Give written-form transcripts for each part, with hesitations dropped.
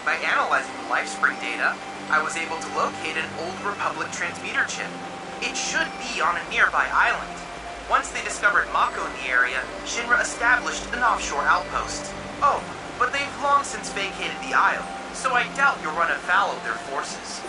By analyzing the LifeSpring data, I was able to locate an old Republic transmitter chip. It should be on a nearby island. Once they discovered Mako in the area, Shinra established an offshore outpost. Oh, but they've long since vacated the isle, so I doubt you'll run afoul of their forces.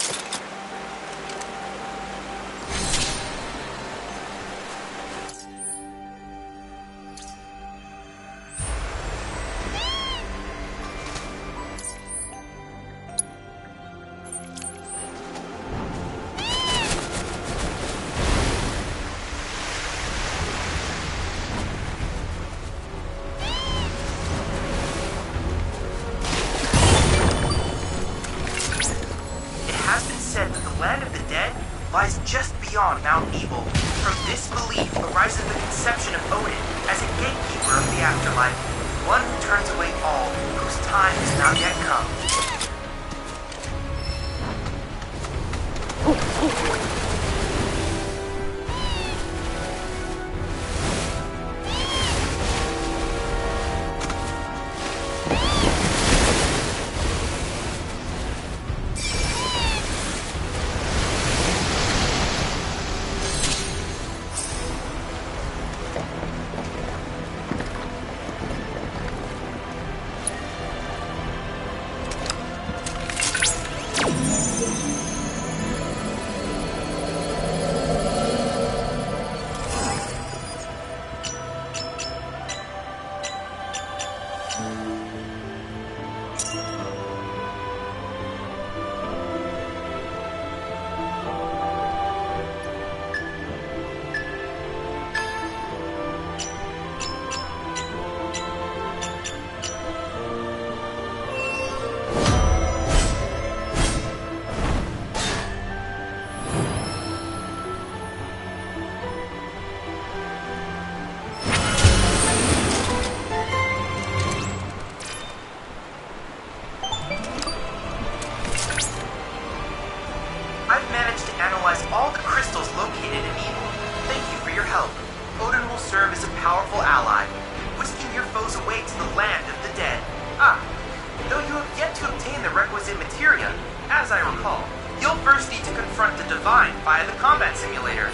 Lies just beyond Mount Ebel. From this belief arises the conception of Odin as a gatekeeper of the afterlife, one who turns away all whose time has not yet come. All the crystals located in Evil. Thank you for your help. Odin will serve as a powerful ally, whisking your foes away to the land of the dead. Though you have yet to obtain the requisite materia, as I recall, you'll first need to confront the Divine via the combat simulator.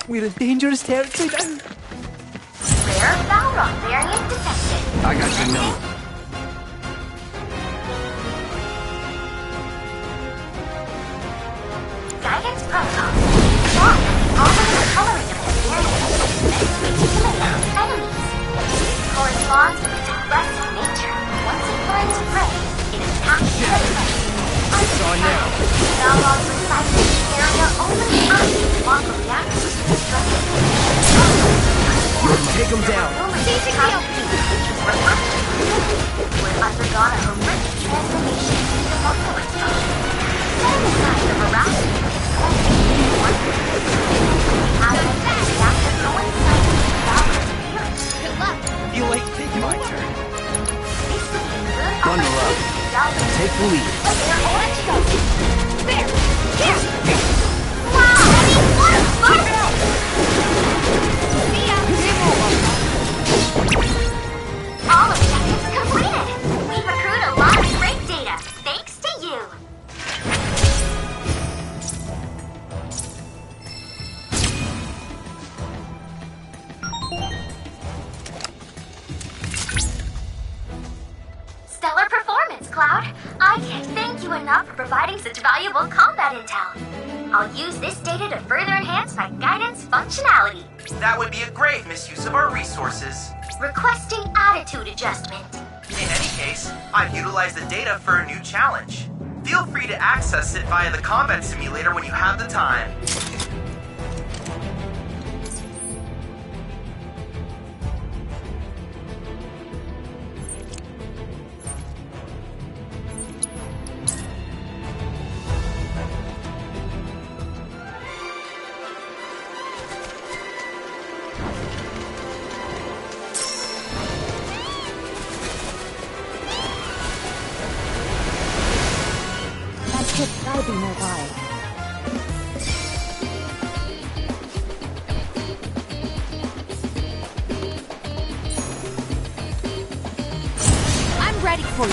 We're in dangerous territory now. Rare Balrog variant detected. I got your note. Guidance protocol. One, altering the coloring of the variant is eliminate enemies. This corresponds with its aggressive nature. Once it finds prey, it attacks the prey. It's on now. Balrog resides in the area only after the Mako reactor is destructed. Take him down. We've undergone a horrific transformation into the Mako structure. Setting aside the veracity of its claims, how does that reactor coincide with Balrog's appearance? Good luck. Feel like taking my turn. This would be a good Bundle up. opportunity Take the lead. but they're on to go. There! Here! Wow! What a fight! See ya! All objectives completed! We've accrued a lot of great data, thanks to you! Stellar performance, Cloud! I can't thank you enough for providing such valuable combat intel. I'll use this data to further enhance my guidance functionality. That would be a grave misuse of our resources. Requesting attitude adjustment. In any case, I've utilized the data for a new challenge. Feel free to access it via the combat simulator when you have the time. Gotta be nearby. I'm ready for you.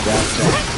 That's that.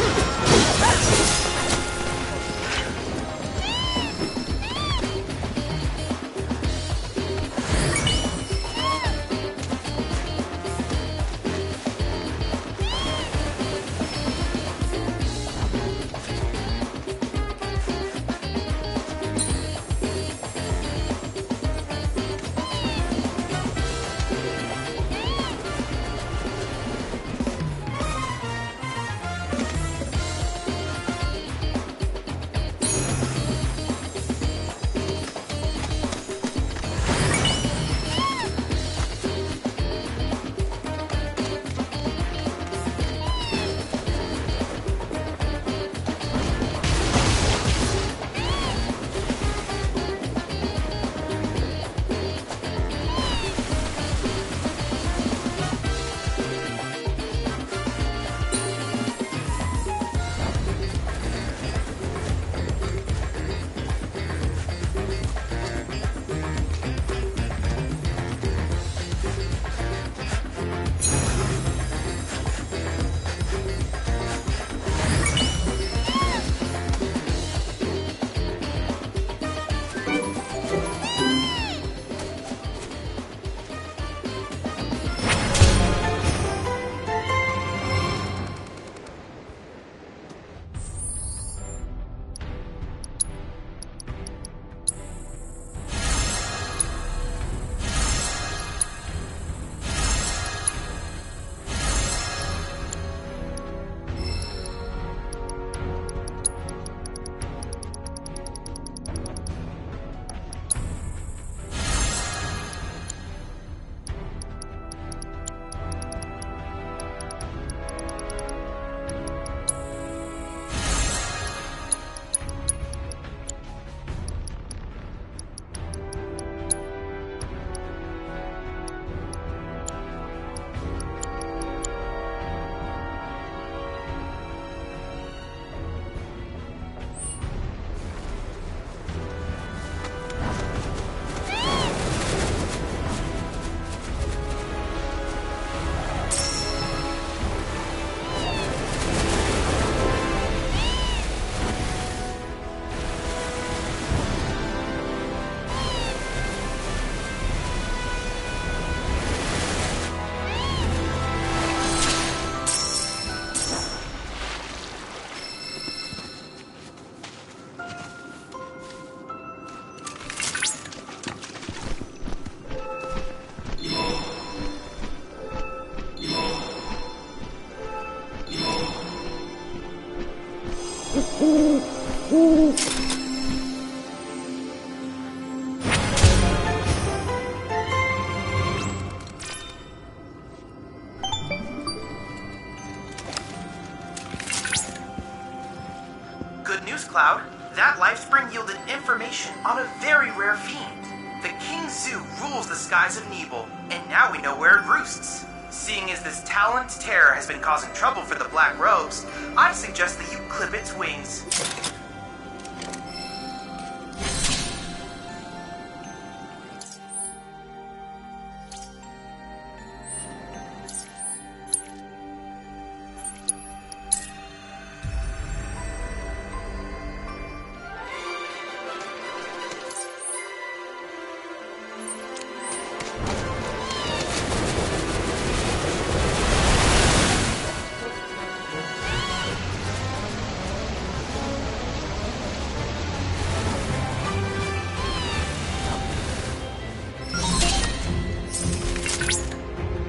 Good news, Cloud. That lifespring yielded information on a very rare fiend. The King Zoo rules the skies of Nebel, and now we know where it roosts. Seeing as this talent terror has been causing trouble for the Black Robes, I suggest that you clip its wings.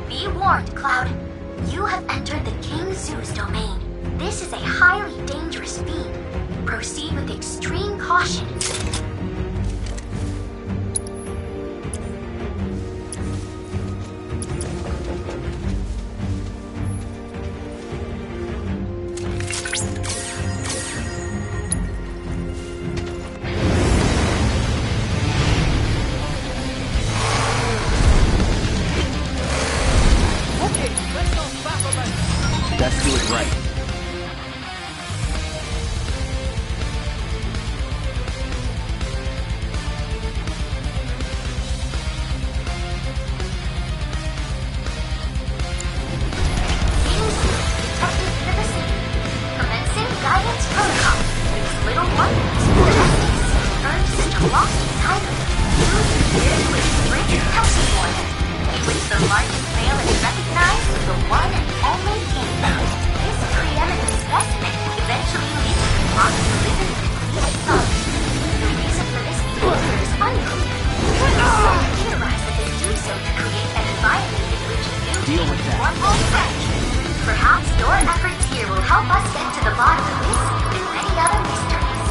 Be warned, Cloud. You have entered the King Zoo's domain. This is a highly dangerous fiend. Proceed with extreme caution. Let's do it right. Commencing guidance protocol. It's little wonder this Fantasied earned such a lofty title. Used years with strict testing order, in which the largest male is recognized as the one and only king. This preeminent specimen eventually leads the flock to live in complete silence. The reason for this behavior is unclear. Some theorize that they do so to create an environment in which new Deal with that. will fetch. Perhaps your efforts here will help us get to the bottom of this and many other mysteries.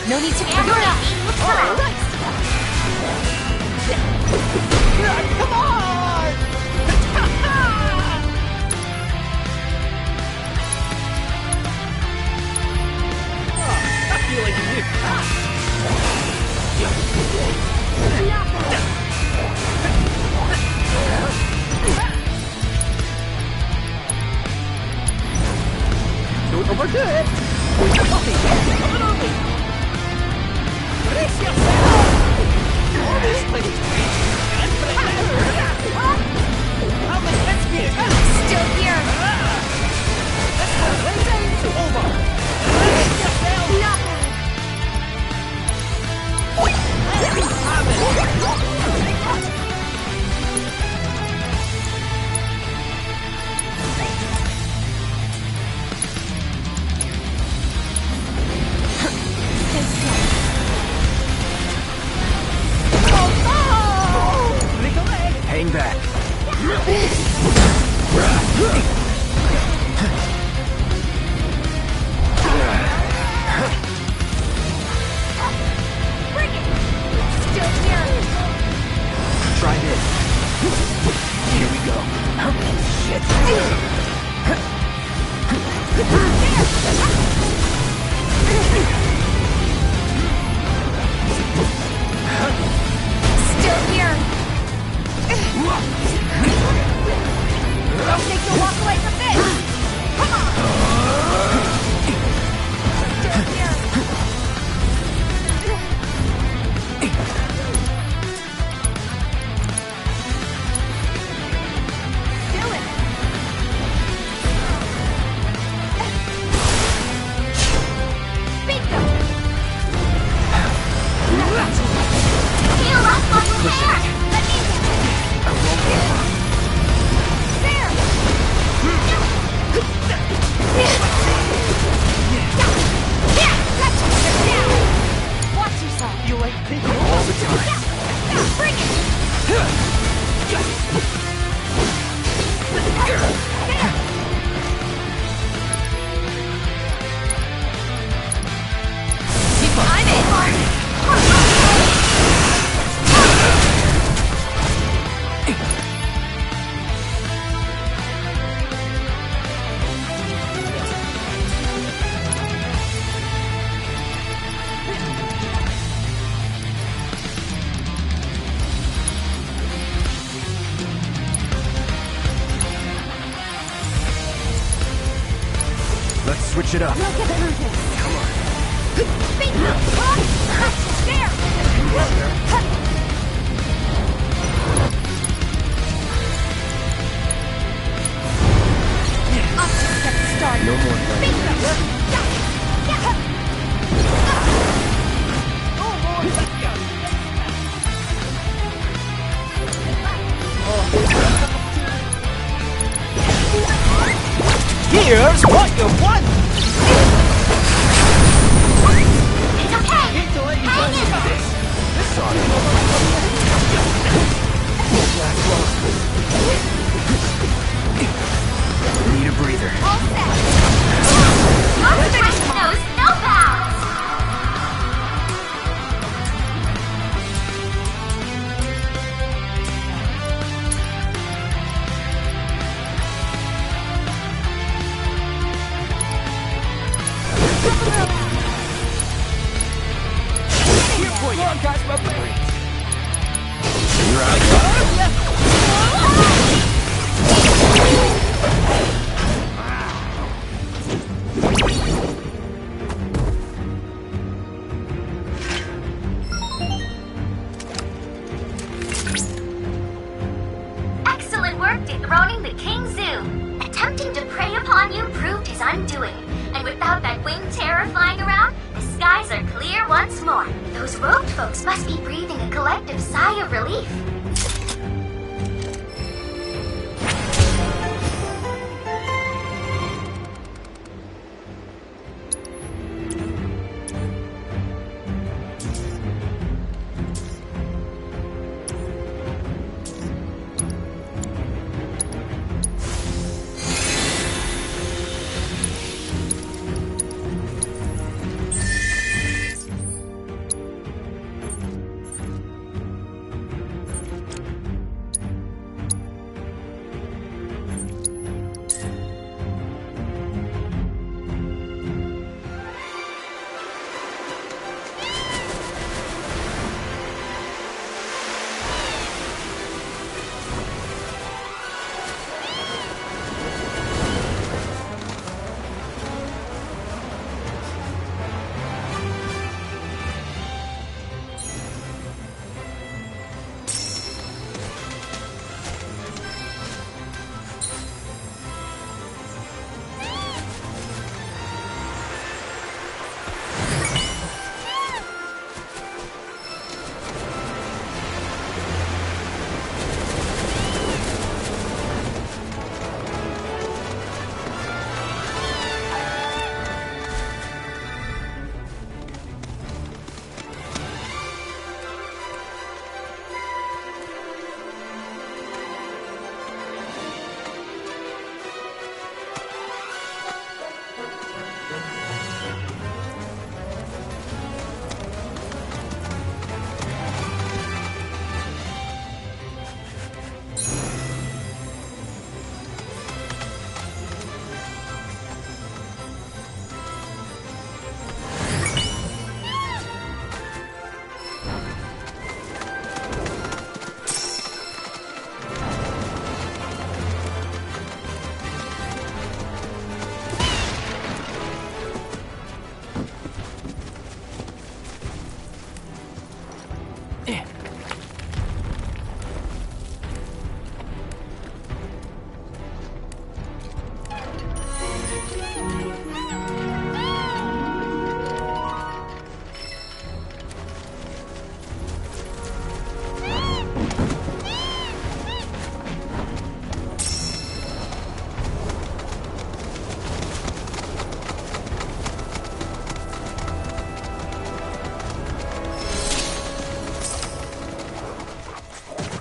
No need to Stand ready. Look around. Come on! I feel like you. Don't overdo it. Coffee, coming on me. Brace yourself. Oh, this place is crazy. How much let's be? Still here. Let's go. It's over. Brace yourself. Nothing. Hang back. Finish it up. Look at this. Come on. Bingo! There! I'll just get started. No more fighting. Bingo! Oh, Lord, let's go. Here's what you want! It's okay! Hate to let you Hang run in into there! this. This ought Need a breather. All set! Your strength knows no bounds! Come on, catch my breath. You're out. Excellent work dethroning the King Zoo. Attempting to prey upon you proved his undoing. And without that winged terror flying around, the skies are clear once more. Those robed folks must be breathing a collective sigh of relief.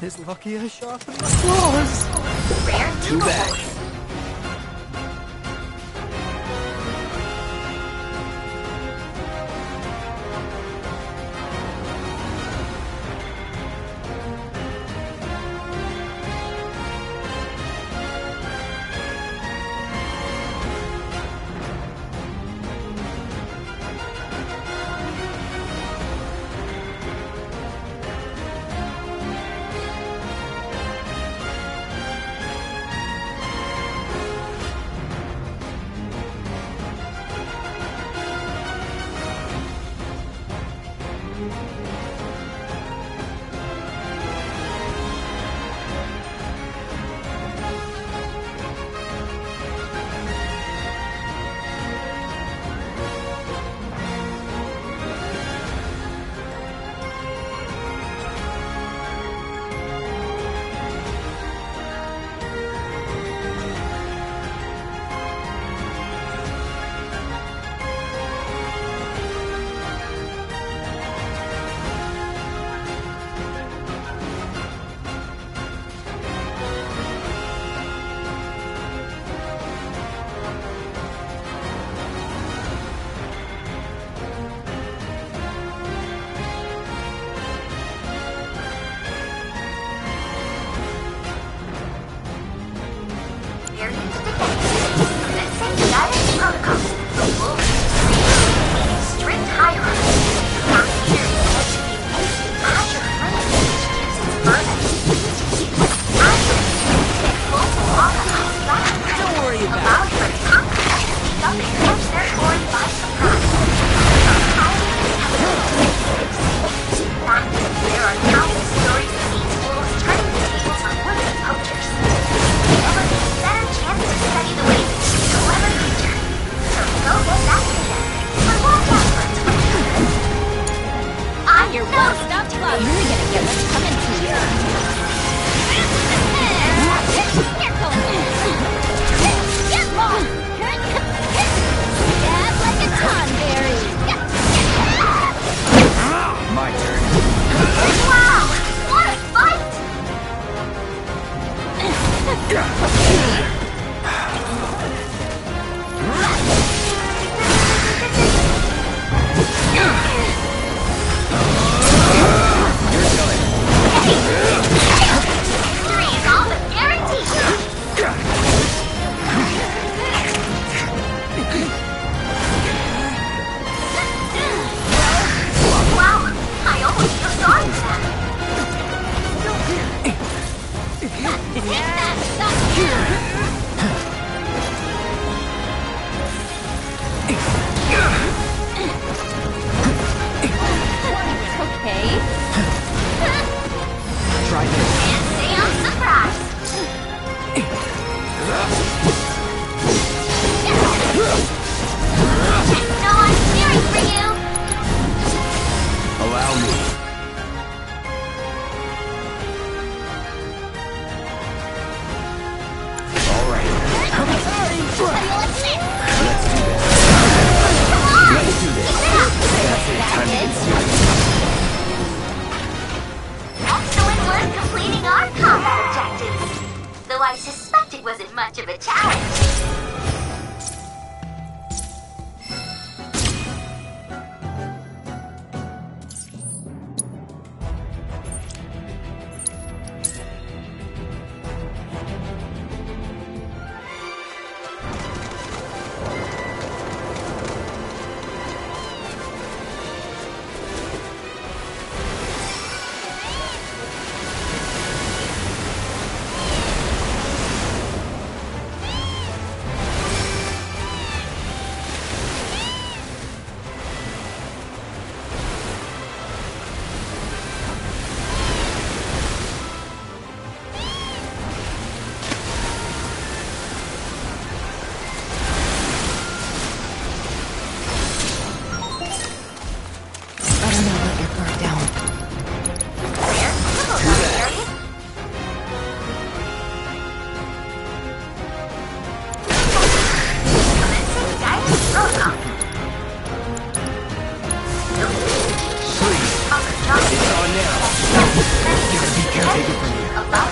It's lucky I sharpened my claws. Rare Too eagle bad. voice.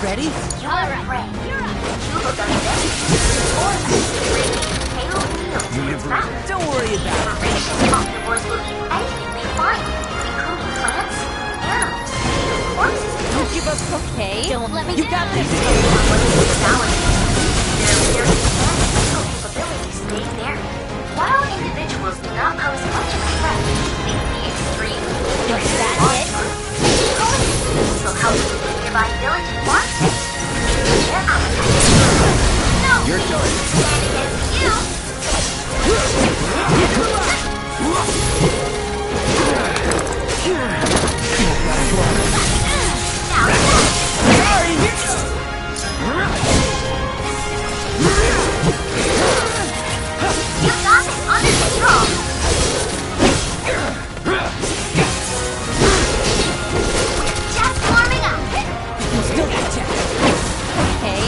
Ready? Your prey. You look undead. Or pale fields found. Don't worry about it. Voracious omnivores will eat anything they find, including plants, animals, corpses, and Don't give up, okay? Don't let me You got this. Their appearance and physical capabilities stay varied. While individuals do not pose much of a threat, in the extreme, Is that it? coexistence will help keep the nearby village in one state. Their appetite. No, You're done. stand against you. You got it under control. Just warming up. Still got you. Okay.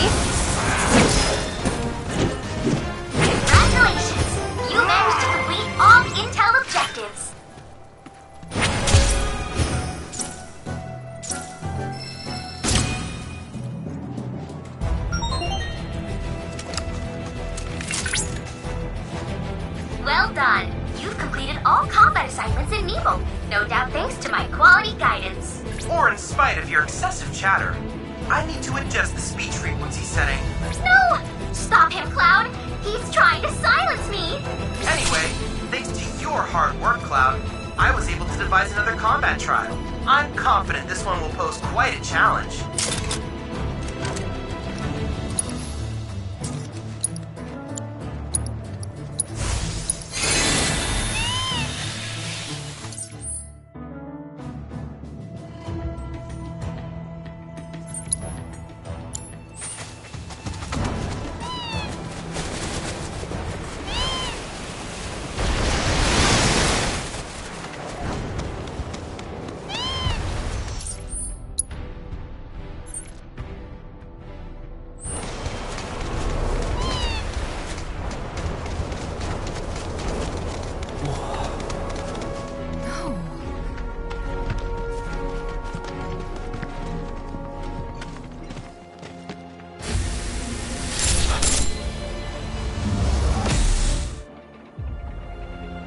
Congratulations! You managed to complete all intel objectives. Well done. You've completed all combat assignments in Nemo. No doubt thanks to my quality guidance. Or in spite of your excessive chatter. I need to adjust the speech frequency setting. No! Stop him, Cloud! He's trying to silence me! Anyway, thanks to your hard work, Cloud, I was able to devise another combat trial. I'm confident this one will pose quite a challenge.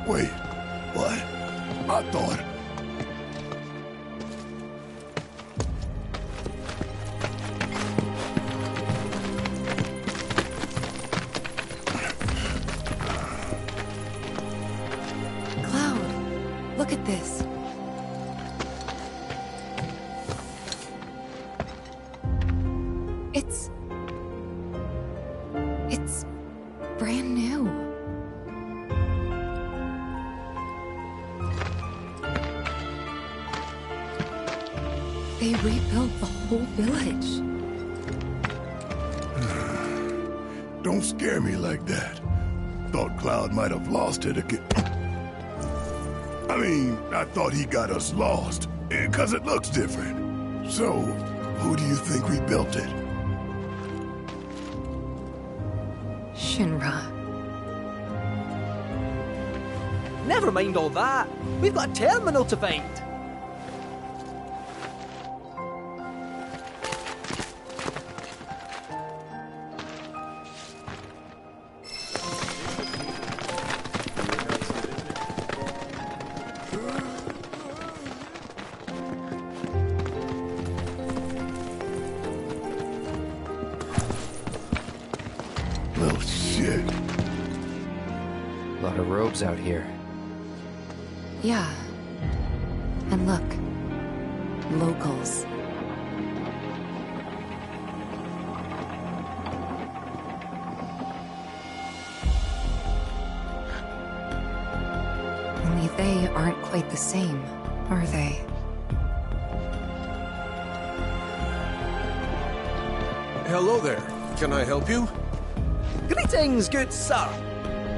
Wait, what? I thought... Cloud, look at this. It's brand new. They rebuilt the whole village. Don't scare me like that. Thought Cloud might have lost it again. I mean, I thought he got us lost, because it looks different. So, who do you think rebuilt it? Shinra. Never mind all that. We've got a terminal to find. Well, shit. A lot of robes out here. Yeah. And look. Locals. Only they aren't quite the same, are they? Hello there. Can I help you? Greetings, good sir.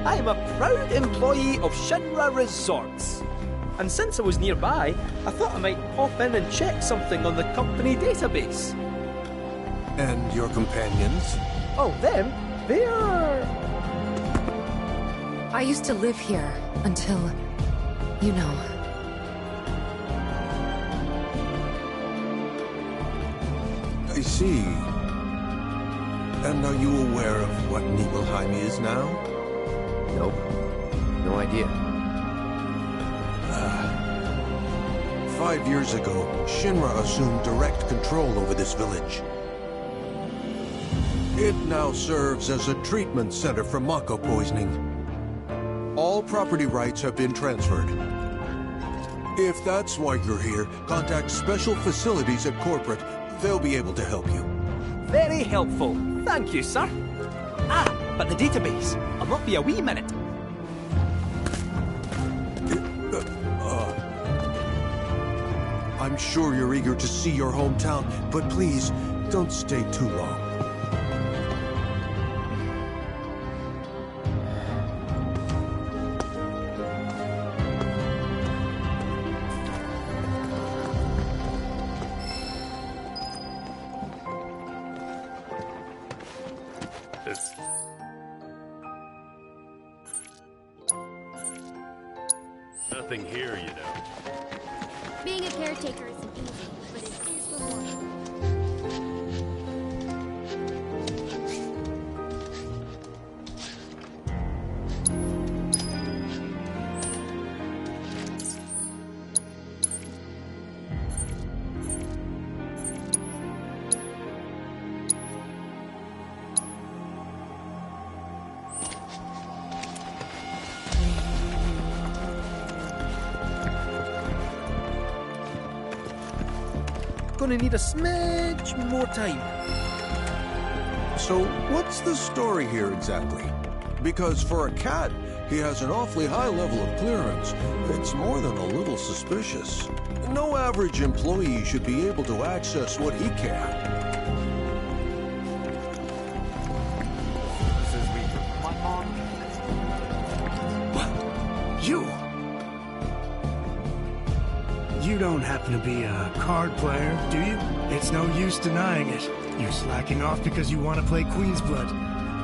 I am a proud employee of Shinra Resorts. And since I was nearby, I thought I might pop in and check something on the company database. And your companions? Oh, them? They're... I used to live here until, you know. I see. And are you aware of what Nibelheim is now? Nope. No idea. 5 years ago, Shinra assumed direct control over this village. It now serves as a treatment center for Mako poisoning. All property rights have been transferred. If that's why you're here, contact Special Facilities at Corporate. They'll be able to help you. Very helpful. Thank you, sir. Ah, but the database. I'll not be a wee minute. I'm sure you're eager to see your hometown, but please, don't stay too long. Nothing here, you know. Being a caretaker isn't easy, but it is rewarding. Gonna need a smidge more time. So, what's the story here exactly? Because for a cat, he has an awfully high level of clearance. It's more than a little suspicious. No average employee should be able to access what he can. Says we can come on. You! You don't happen to be a card player, do you? It's no use denying it. You're slacking off because you want to play Queen's Blood.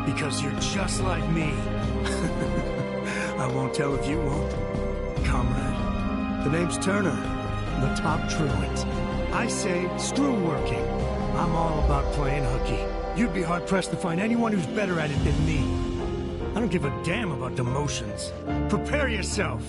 Because you're just like me. I won't tell if you won't. Comrade, the name's Turner, the top truant. I say, screw working. I'm all about playing hooky. You'd be hard-pressed to find anyone who's better at it than me. I don't give a damn about demotions. Prepare yourself!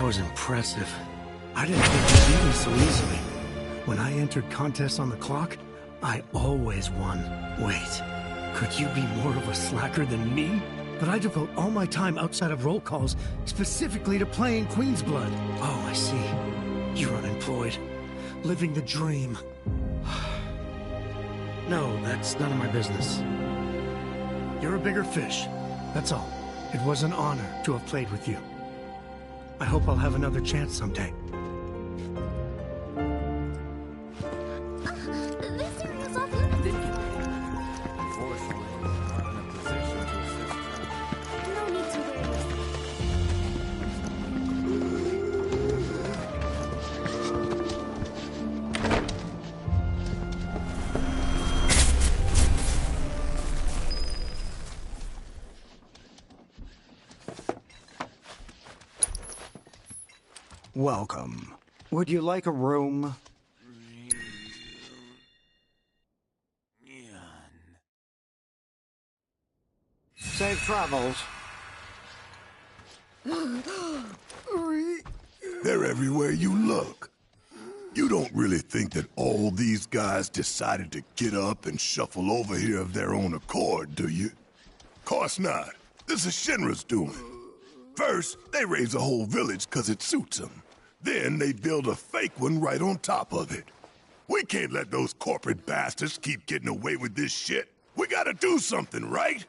was impressive. I didn't think you'd beat me so easily. When I entered contests on the clock, I always won. Wait, could you be more of a slacker than me? But I devote all my time outside of roll calls specifically to playing Queen's Blood. Oh, I see. You're unemployed. Living the dream. No, that's none of my business. You're a bigger fish. That's all. It was an honor to have played with you. I hope I'll have another chance someday. This room is off limits. No need to worry. Welcome. Would you like a room? Safe travels. They're everywhere you look. You don't really think that all these guys decided to get up and shuffle over here of their own accord, do you? Course not. This is Shinra's doing. First, they raise a whole village 'cause it suits them. Then they build a fake one right on top of it. We can't let those corporate bastards keep getting away with this shit. We gotta do something, right?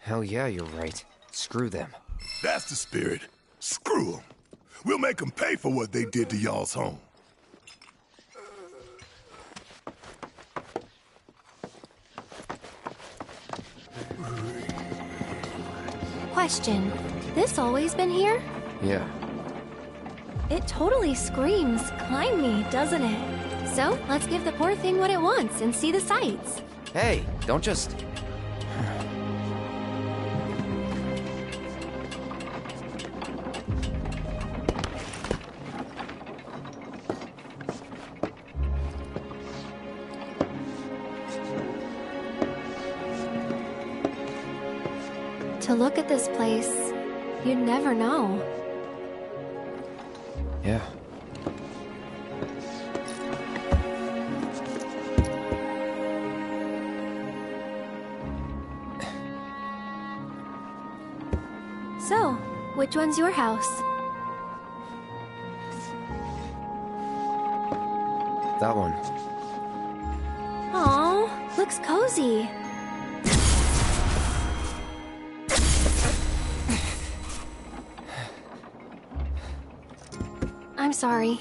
Hell yeah, you're right. Screw them. That's the spirit. Screw them. We'll make them pay for what they did to y'all's home. Question. This always been here? Yeah. It totally screams climb me, doesn't it? So, let's give the poor thing what it wants and see the sights. Hey, don't just... To look at this place, you'd never know. Yeah. So, which one's your house? That one. Aw, looks cozy. I'm sorry.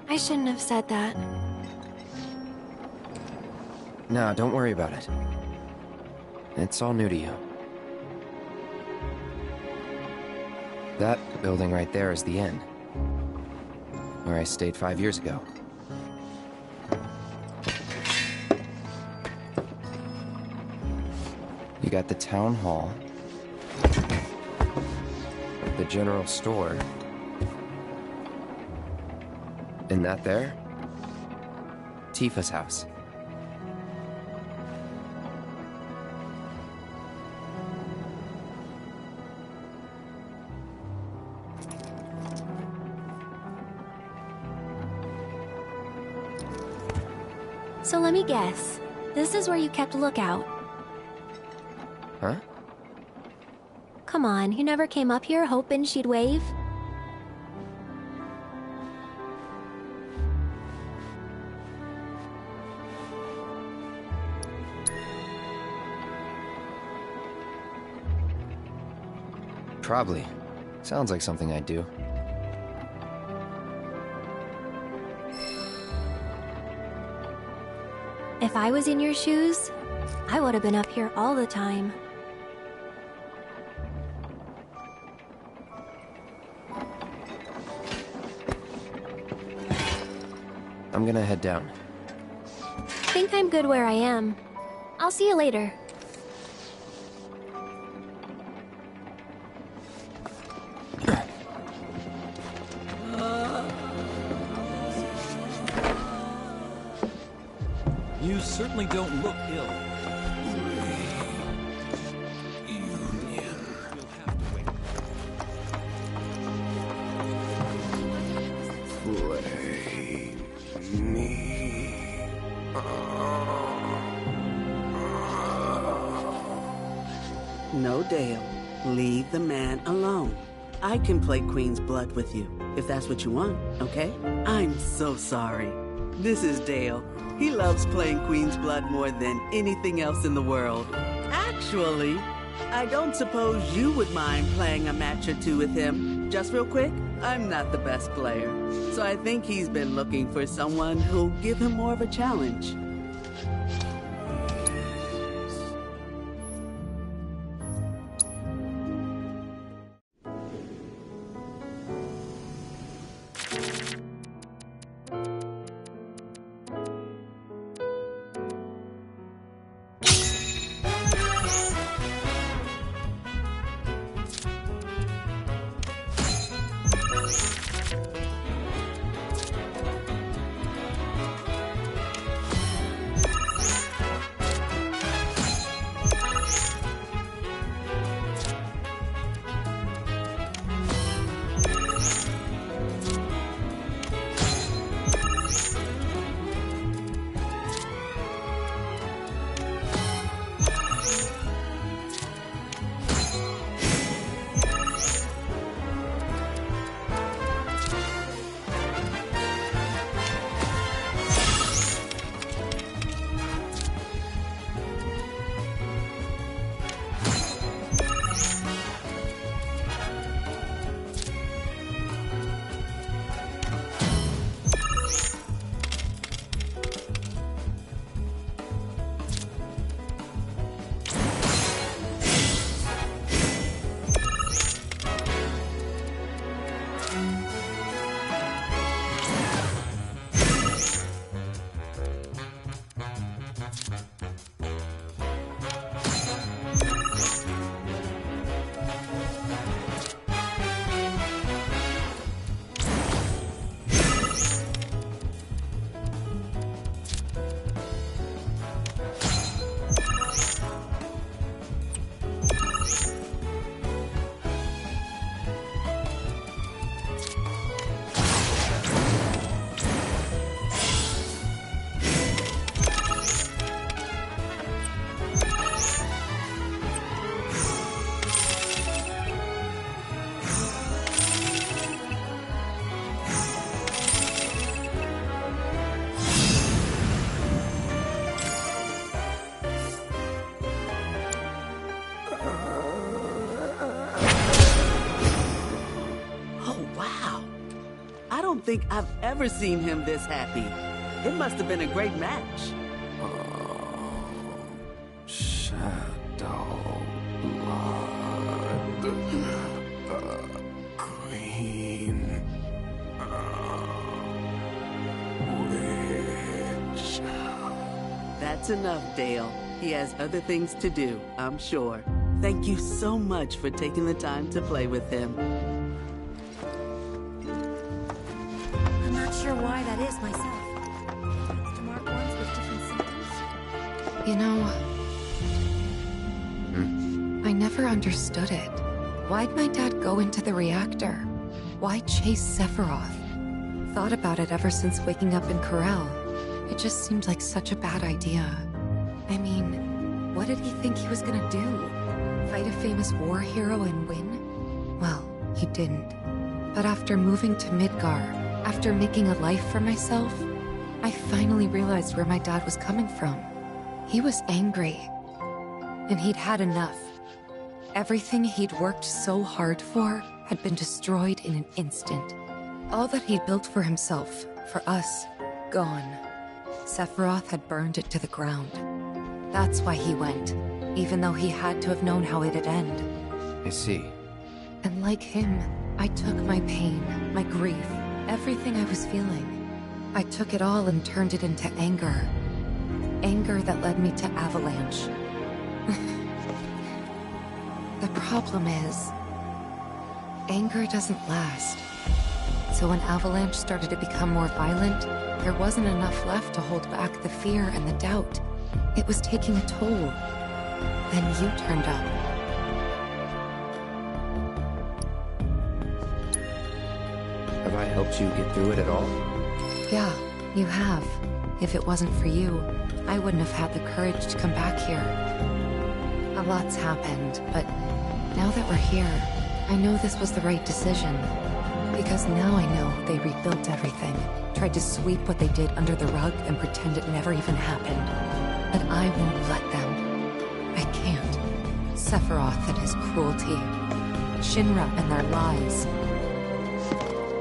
I shouldn't have said that. Nah, don't worry about it. It's all new to you. That building right there is the inn. Where I stayed 5 years ago. You got the town hall. The general store. And that there? Tifa's house. So let me guess. This is where you kept lookout. Huh? Come on, you never came up here hoping she'd wave? Probably. Sounds like something I'd do. If I was in your shoes, I would have been up here all the time. I'm gonna head down. Think I'm good where I am. I'll see you later. You certainly don't look ill. No, Dale. Leave the man alone. I can play Queen's Blood with you, if that's what you want, okay? I'm so sorry. This is Dale. He loves playing Queen's Blood more than anything else in the world. Actually, I don't suppose you would mind playing a match or two with him. Just real quick, I'm not the best player, so I think he's been looking for someone who'll give him more of a challenge. Think I've ever seen him this happy. It must have been a great match. Shadow blood. Queen. Witch. That's enough, Dale. He has other things to do, I'm sure. Thank you so much for taking the time to play with him. Sure why that is myself. To mark ones with different symptoms. You know, I never understood it. Why'd my dad go into the reactor? Why chase Sephiroth? Thought about it ever since waking up in Corel. It just seemed like such a bad idea. I mean, what did he think he was gonna do? Fight a famous war hero and win? Well, he didn't. But after moving to Midgar, after making a life for myself, I finally realized where my dad was coming from. He was angry. And he'd had enough. Everything he'd worked so hard for had been destroyed in an instant. All that he'd built for himself, for us, gone. Sephiroth had burned it to the ground. That's why he went, even though he had to have known how it'd end. I see. And like him, I took my pain, my grief, everything I was feeling. I took it all and turned it into anger. Anger that led me to Avalanche. The problem is, anger doesn't last. So when Avalanche started to become more violent, there wasn't enough left to hold back the fear and the doubt. It was taking a toll. Then you turned up. Have I helped you get through it at all? Yeah, you have. If it wasn't for you, I wouldn't have had the courage to come back here. A lot's happened, but now that we're here, I know this was the right decision. Because now I know they rebuilt everything, tried to sweep what they did under the rug and pretend it never even happened. But I won't let them. I can't. Sephiroth and his cruelty. Shinra and their lies.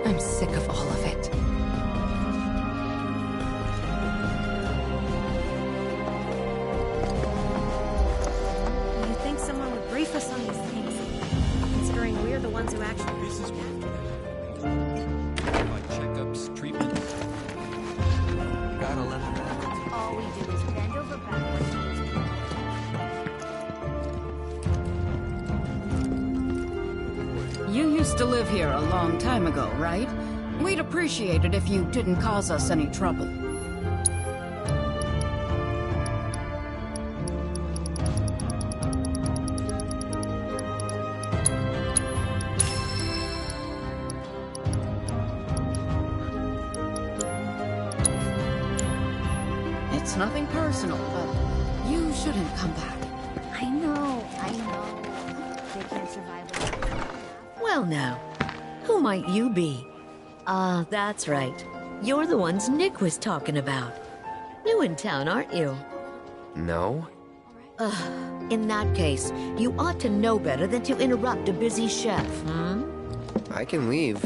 I'm sick of all of it. You'd think someone would brief us on these things, considering we're the ones who actually... This is my checkups, treatments. Gotta let them out. All we do is bend over backwards. You used to live here a long time ago, right? We'd appreciate it if you didn't cause us any trouble. It's nothing personal, but you shouldn't come back. I know. They can't survive without... Well now, who might you be? Ah, that's right. You're the ones Nick was talking about. New in town, aren't you? No? In that case, you ought to know better than to interrupt a busy chef, hmm? I can leave.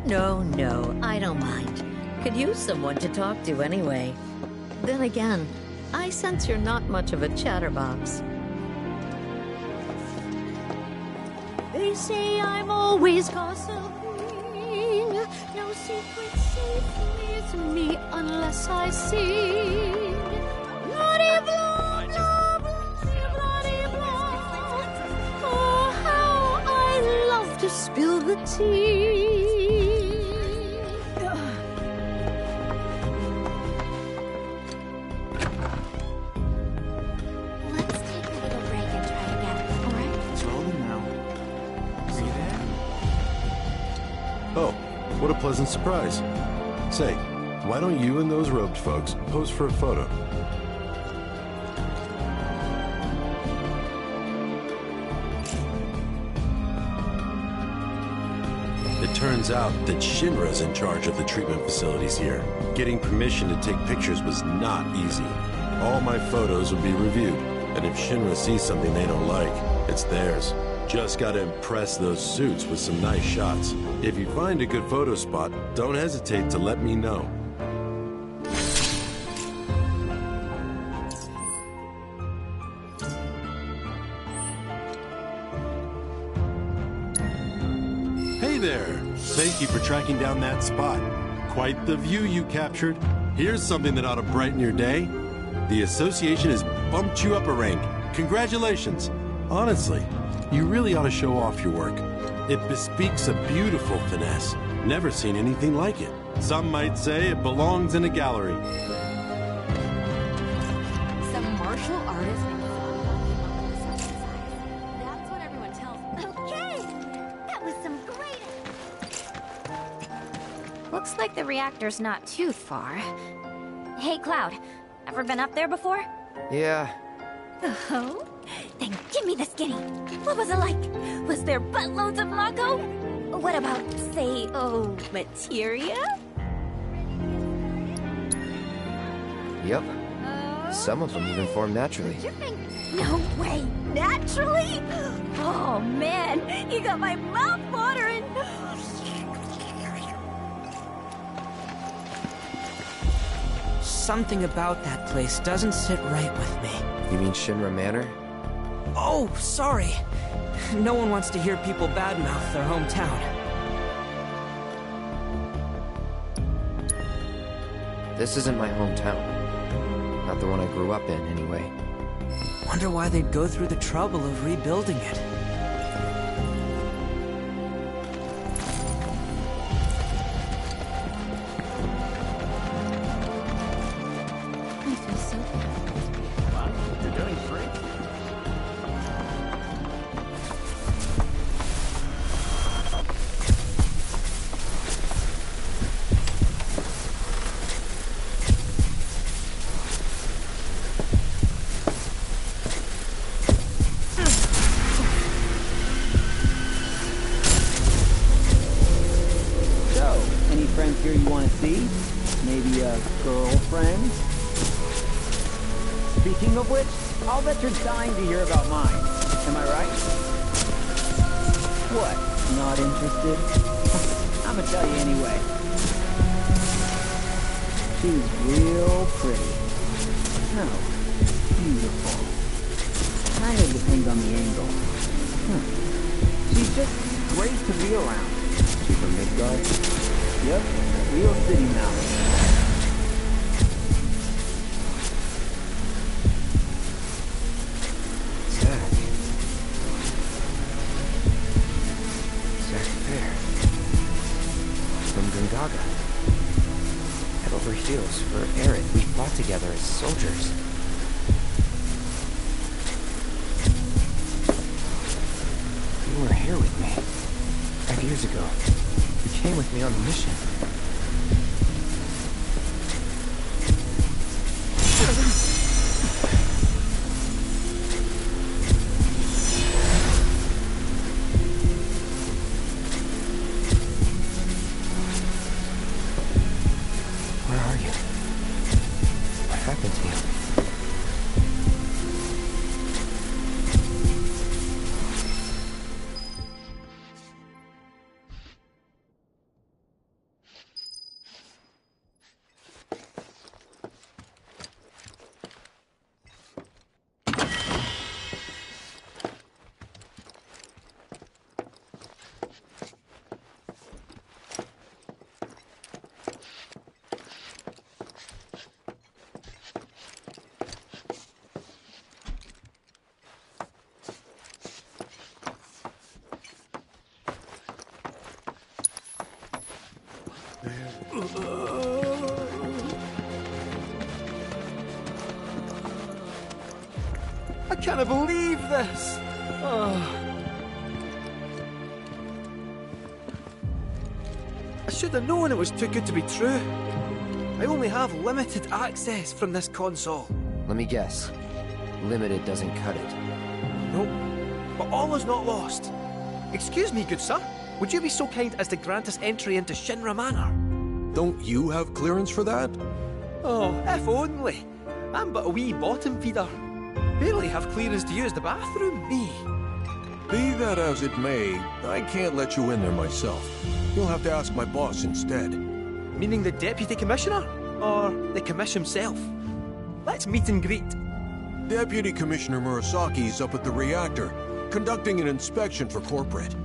No, I don't mind. Could use someone to talk to anyway. Then again, I sense you're not much of a chatterbox. They say I'm always gossiping. No secret safe with me unless I sing. Bloody blah, blah, bloody blah. Oh, how I love to spill the tea. Let's take a little break and try again, alright? Slowly now. See there? Oh, what a pleasant surprise. Say, why don't you and those robed folks pose for a photo? It turns out that Shinra's in charge of the treatment facilities here. Getting permission to take pictures was not easy. All my photos will be reviewed, and if Shinra sees something they don't like, it's theirs. Just gotta impress those suits with some nice shots. If you find a good photo spot, don't hesitate to let me know. Hey there! Thank you for tracking down that spot. Quite the view you captured. Here's something that ought to brighten your day. The association has bumped you up a rank. Congratulations. Honestly, you really ought to show off your work. It bespeaks a beautiful finesse. Never seen anything like it. Some might say it belongs in a gallery. Some martial artist named Fantasied came up with this exercise. That's what everyone tells me. Okay! That was some great... Looks like the reactor's not too far. Hey, Cloud. Ever been up there before? Yeah. Oh? Then give me the skinny. What was it like? Was there buttloads of Mako? What about, say, materia? Yep. Some of them even form naturally. No way! Naturally? Oh, man! You got my mouth watering! Something about that place doesn't sit right with me. You mean Shinra Manor? Oh, sorry. No one wants to hear people badmouth their hometown. This isn't my hometown. Not the one I grew up in, anyway. Wonder why they'd go through the trouble of rebuilding it. I feel so bad. Wow, you're doing great. girlfriend? Speaking of which, I'll bet you're dying to hear about mine. Am I right? What? Not interested? I'ma tell you anyway. She's real pretty. No, beautiful. Kinda depends on the angle. She's just great to be around. She's from Midgard? Yep, real city mouse. Head over heels for Eric. We fought together as soldiers. You were here with me 5 years ago. You came with me on the mission. I can't believe this! I should have known it was too good to be true. I only have limited access from this console. Let me guess. Limited doesn't cut it. Nope. But all is not lost. Excuse me, good sir. Would you be so kind as to grant us entry into Shinra Manor? Don't you have clearance for that? Oh, if only. I'm but a wee bottom feeder. Barely have clearance to use the bathroom, me. Be that as it may, I can't let you in there myself. You'll have to ask my boss instead. Meaning the Deputy Commissioner? Or the Commission himself? Let's meet and greet. Deputy Commissioner Murasaki's up at the reactor, conducting an inspection for corporate.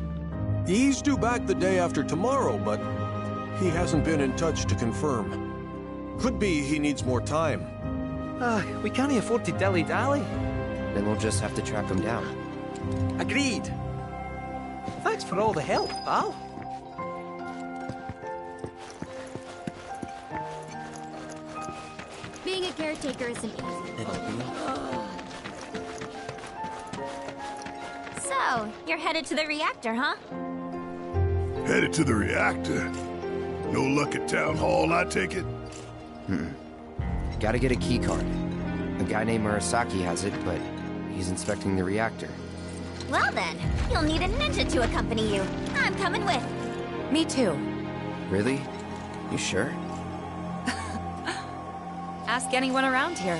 He's due back the day after tomorrow, but he hasn't been in touch to confirm. Could be he needs more time. We can't afford to dilly-dally. Then we'll just have to track him down. Agreed. Thanks for all the help, pal. Being a caretaker isn't easy. So, you're headed to the reactor, huh? Headed to the reactor? No luck at Town Hall, I take it? Gotta get a key card. A guy named Murasaki has it, but he's inspecting the reactor. Well then, you'll need a ninja to accompany you. I'm coming with. Me too. Really? You sure? Ask anyone around here.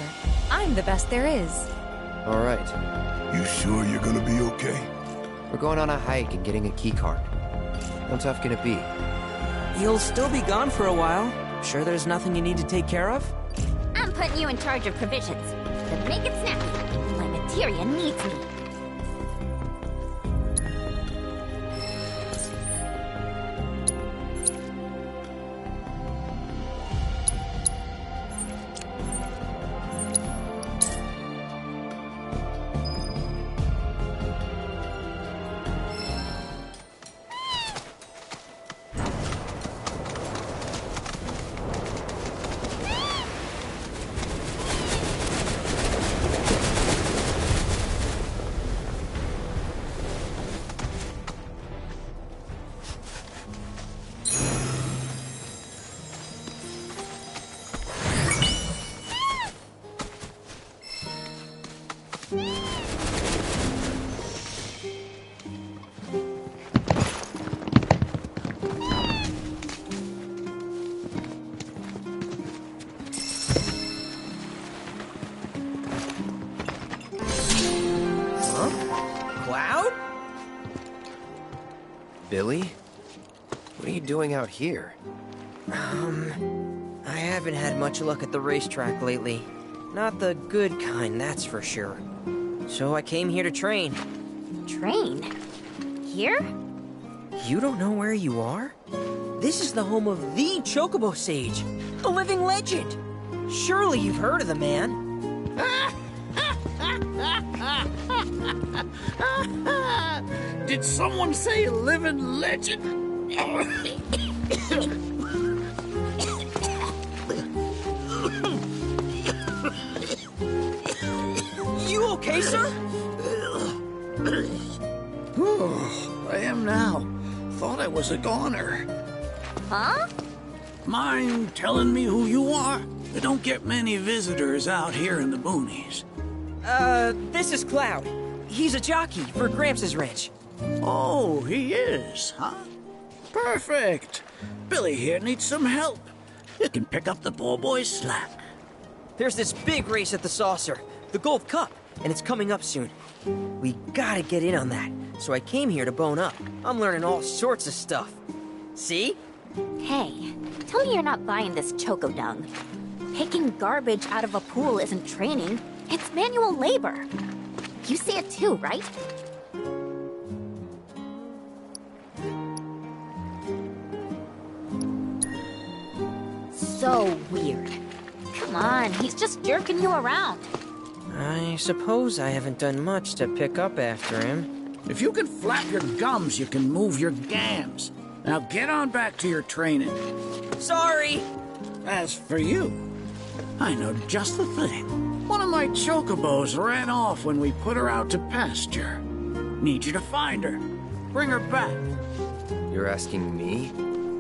I'm the best there is. All right. You sure you're gonna be okay? We're going on a hike and getting a key card. How tough can it be? You'll still be gone for a while. Sure there's nothing you need to take care of? I'm putting you in charge of provisions. But make it snappy. My materia needs me. Billy? What are you doing out here? I haven't had much luck at the racetrack lately. Not the good kind, that's for sure. So I came here to train. Train? Here? You don't know where you are? This is the home of the Chocobo Sage, a living legend. Surely you've heard of the man. Did someone say a living legend? You okay, sir? I am now. Thought I was a goner. Huh? Mind telling me who you are? We don't get many visitors out here in the boonies. This is Cloud. He's a jockey for Gramps' ranch. Oh, he is, huh? Perfect. Billy here needs some help. You can pick up the poor boy's slack. There's this big race at the Saucer, the Gold Cup, and it's coming up soon. We gotta get in on that, so I came here to bone up. I'm learning all sorts of stuff. See? Hey, tell me you're not buying this choco dung. Picking garbage out of a pool isn't training, it's manual labor. You see it too, right? So weird. Come on, he's just jerking you around. I suppose I haven't done much to pick up after him. If you can flap your gums, you can move your gams. Now get on back to your training. Sorry! As for you, I know just the thing. One of my chocobos ran off when we put her out to pasture. Need you to find her. Bring her back. You're asking me?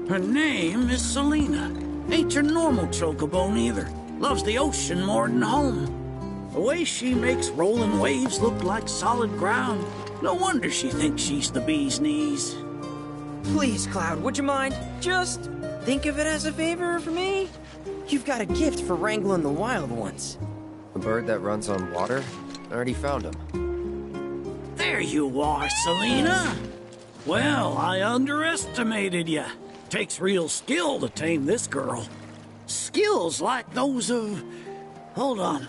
Her name is Selena. Ain't your normal chocobo neither. Loves the ocean more than home. The way she makes rolling waves look like solid ground. No wonder she thinks she's the bee's knees. Please, Cloud, would you mind? Just think of it as a favor for me. You've got a gift for wrangling the wild ones. A bird that runs on water? I already found him. There you are, Selena. Well, I underestimated you. Takes real skill to tame this girl. Skills like those of... Hold on.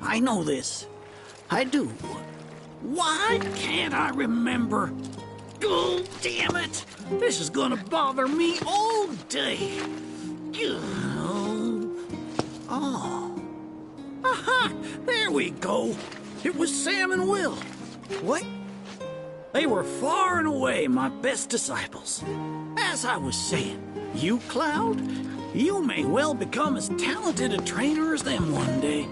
I know this. I do. Why can't I remember? Oh, damn it! This is gonna bother me all day. Oh. Aha! There we go. It was Sam and Will. What? They were far and away my best disciples. As I was saying, you, Cloud, you may well become as talented a trainer as them one day.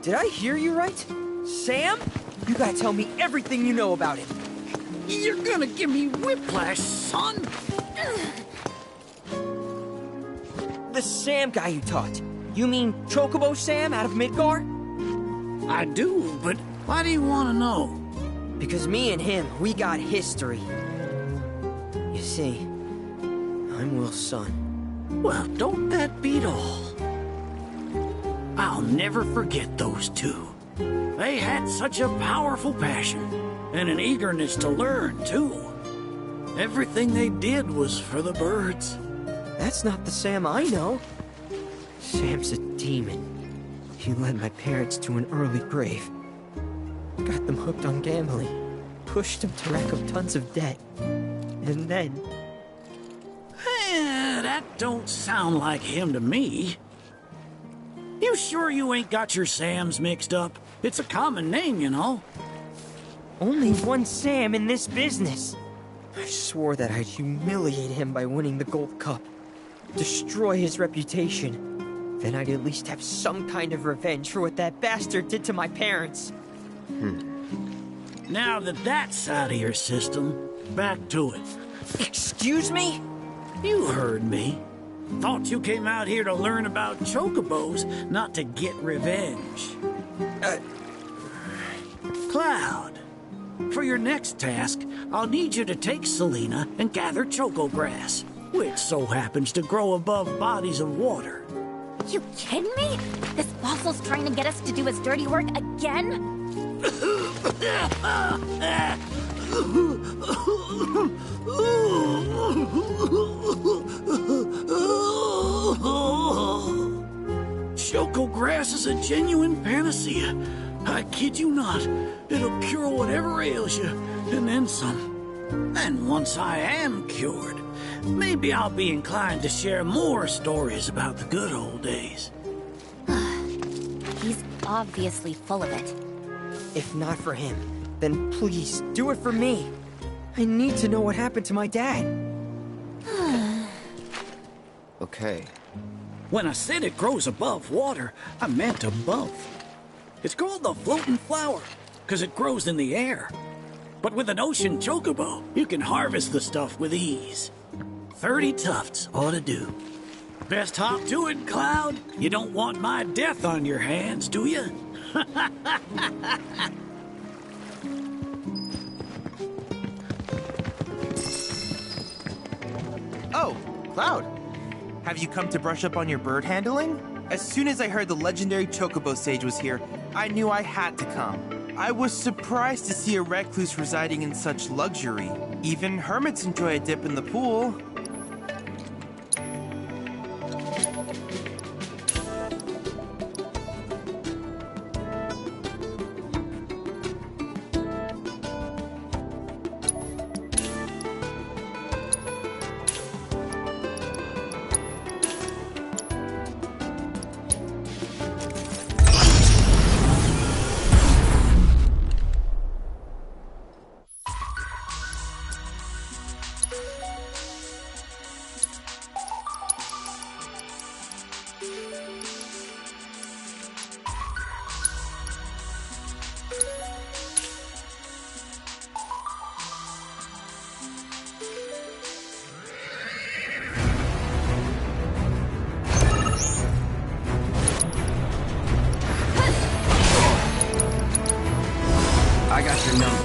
Did I hear you right? Sam? You gotta tell me everything you know about him. You're gonna give me whiplash, son. The Sam guy you taught. You mean Chocobo Sam out of Midgar? I do, but why do you want to know? Because me and him, we got history. You see, I'm Will's son. Well, don't that beat all? I'll never forget those two. They had such a powerful passion, and an eagerness to learn, too. Everything they did was for the birds. That's not the Sam I know. Sam's a demon. He led my parents to an early grave. Got them hooked on gambling. Pushed them to rack up tons of debt. And then... That don't sound like him to me. You sure you ain't got your Sams mixed up? It's a common name, you know. Only one Sam in this business. I swore that I'd humiliate him by winning the Gold Cup. Destroy his reputation. Then I'd at least have some kind of revenge for what that bastard did to my parents. Now that that's out of your system, back to it. Excuse me? You heard me. Thought you came out here to learn about chocobos, not to get revenge. Cloud, for your next task, I'll need you to take Selena and gather choco grass, which so happens to grow above bodies of water. You kidding me? This fossil's trying to get us to do his dirty work again? Shoko grass is a genuine panacea. I kid you not. It'll cure whatever ails you, and then some. And once I am cured, maybe I'll be inclined to share more stories about the good old days. He's obviously full of it. If not for him, then please do it for me. I need to know what happened to my dad. Okay. When I said it grows above water, I meant above. It's called the floating flower, because it grows in the air. But with an ocean chocobo, you can harvest the stuff with ease. 30 tufts ought to do. Best hop to it, Cloud. You don't want my death on your hands, do you? Oh, Cloud. Have you come to brush up on your bird handling? As soon as I heard the legendary chocobo sage was here, I knew I had to come. I was surprised to see a recluse residing in such luxury. Even hermits enjoy a dip in the pool. I got your number.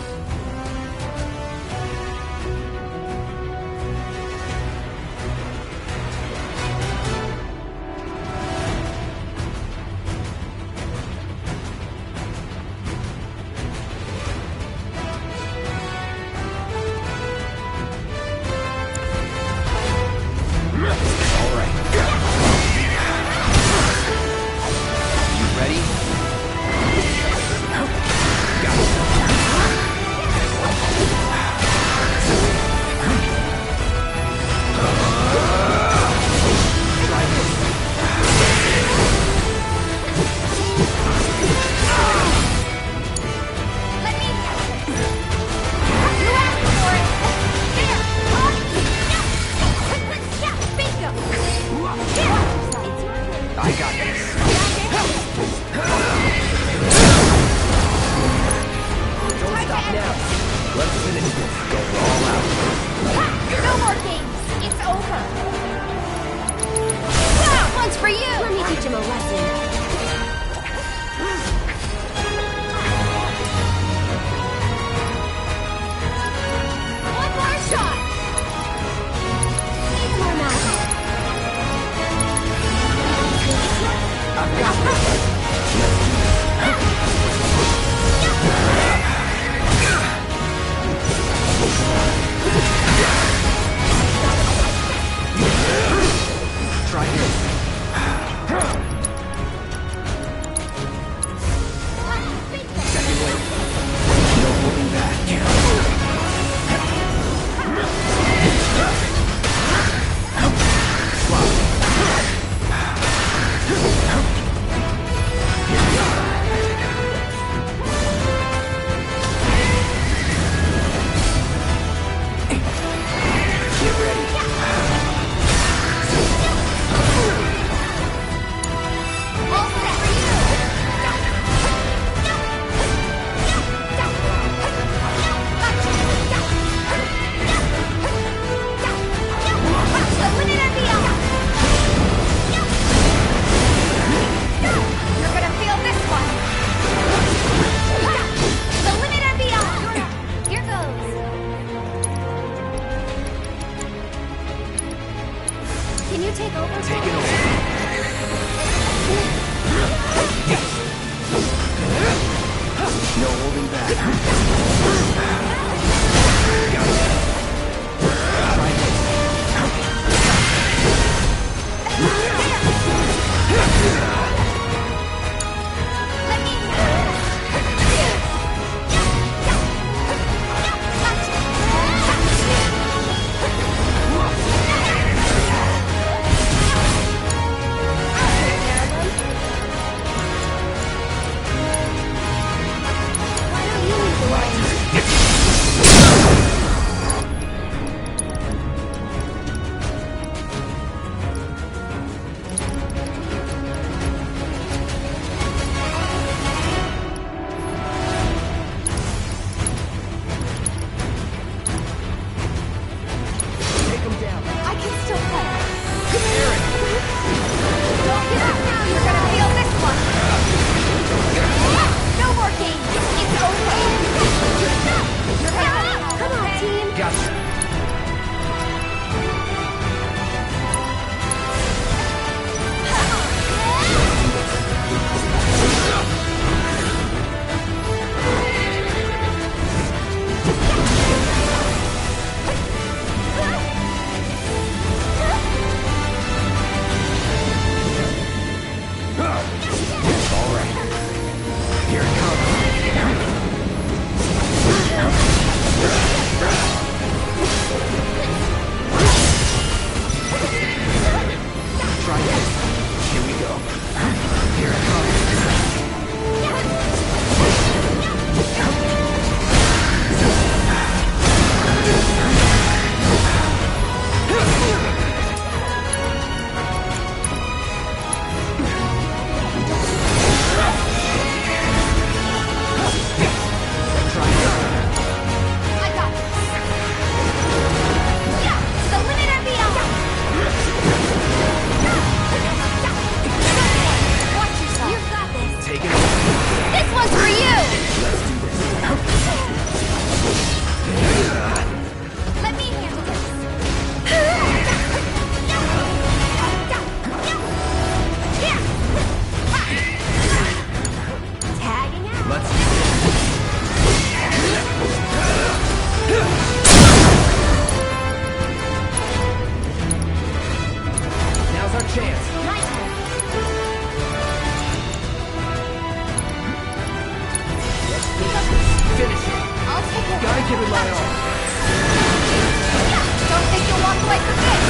Don't think you'll walk away from this!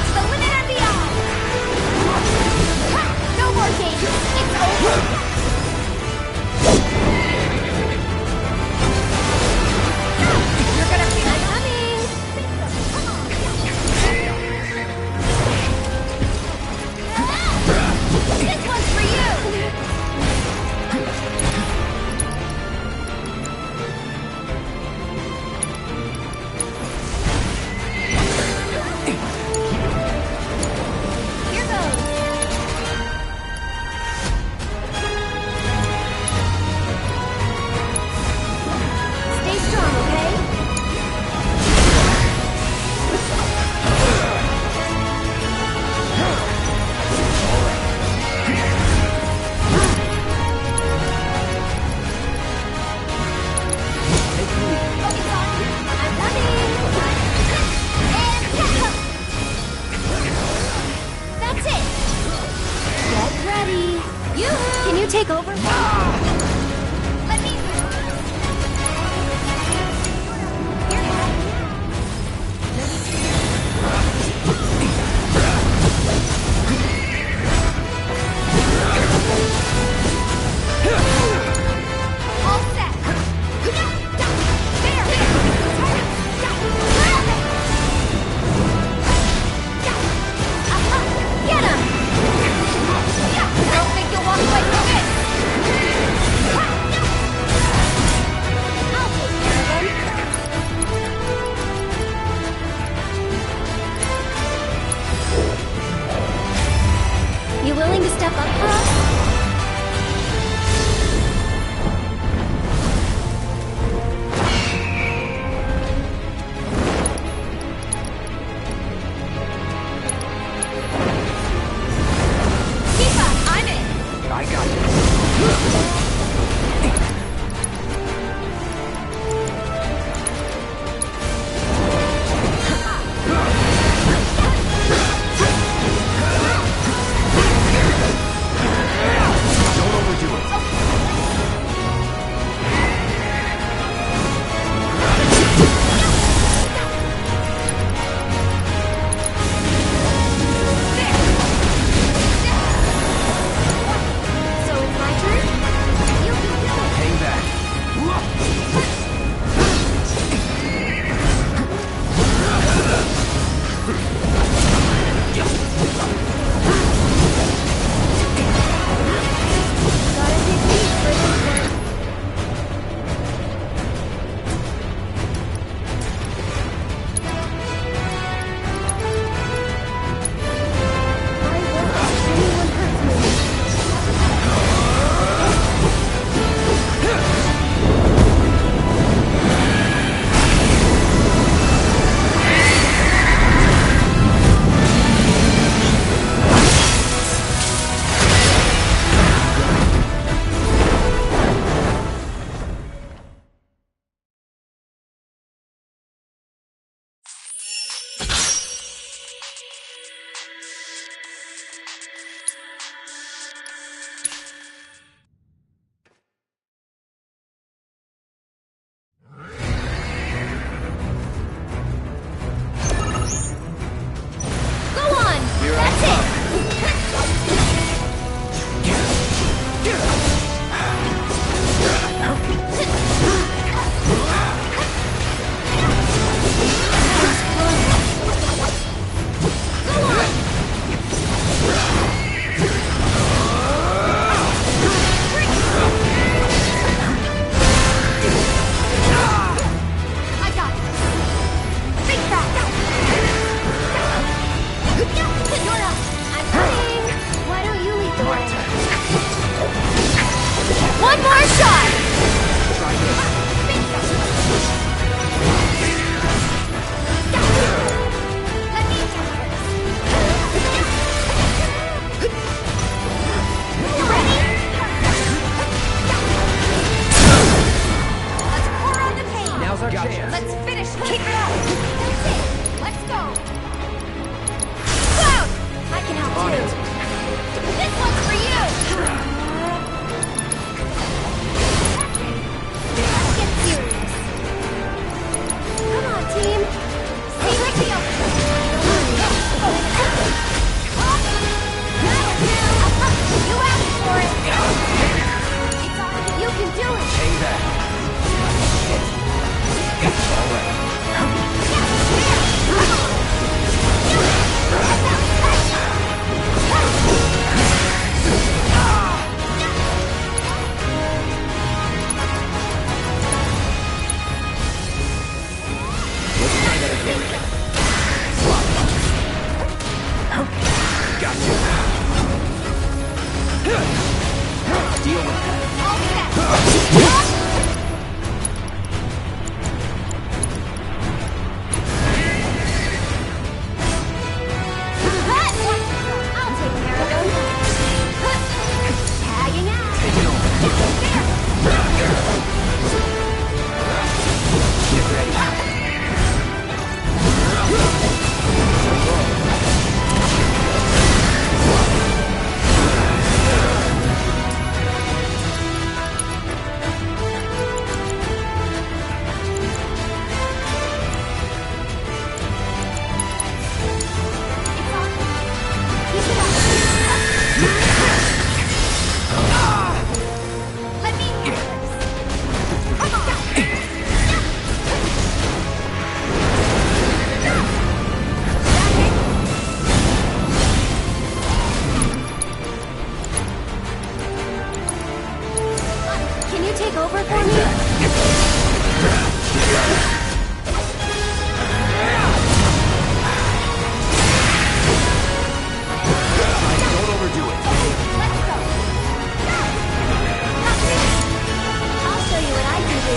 To the limit and beyond! No more games! It's over! You're gonna feel it coming! This one's for you! Here goes! Stay strong, okay? I'm coming! And that's it! Get ready! Can you take over? Let me... All set! There! Get him! Don't think you'll walk away from this! I'll take care of him! You willing to step up for us? Tifa, I'm in! I got Get Deal with that. I'll take care of them. Tagging out. Get ready. Let me hear this. Come on. Can you take over for me? Don't overdo it. Let's go. I'll show you what I can do.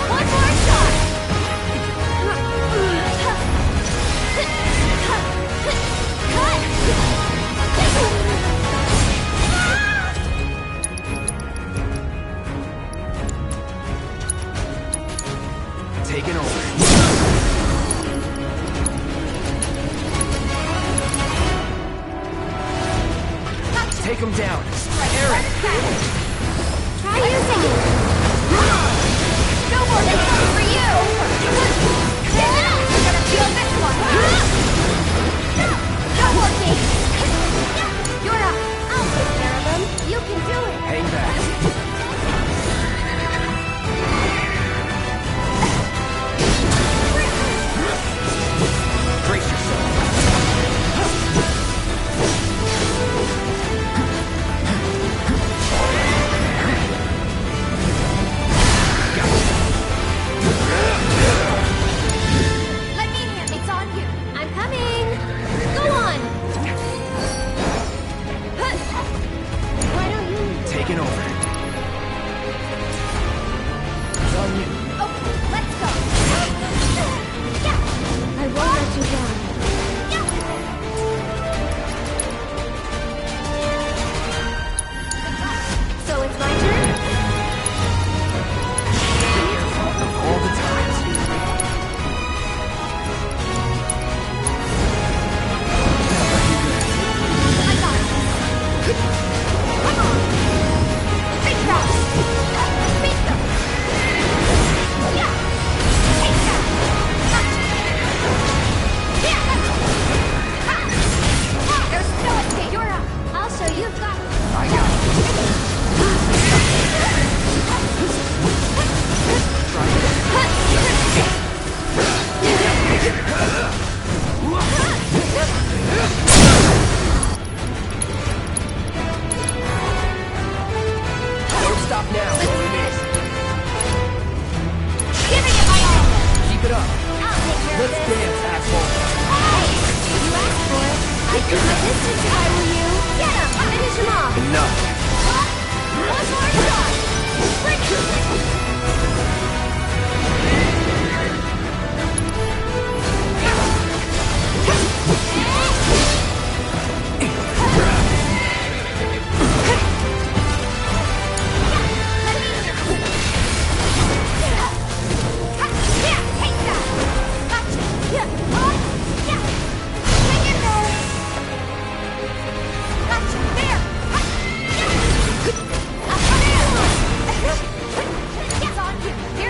One more shot. Taking over. Take him down. Aaron! Try using it. No more than for you. You're gonna feel this one. Not working. You're up. I'll take care of them. You can do it. Hang back. Brace yourself. Let me in. It's on you. I'm coming. Go on. Why don't you? Taking over. It's on you. Okay, let's go. I won't let you down. So it's my turn? All the time. I got it. Come on. Big cross. Beat them. Yeah. Take that. Yeah. Ha. There's no escape. You're up. I'll show you. Got it. I got it. Don't stop now. Giving it my all. Keep it up. I'll take care Let's of this. dance, asshole. Hey, you asked for it. I'd do my distance if I were you. Get him. Finish him off. Enough. One more shot. Bring it. It's on you. Here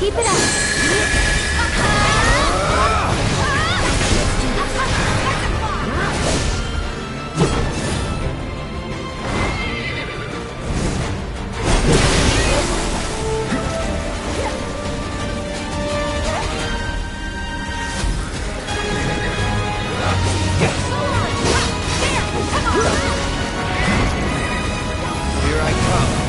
Keep it up. Here I come.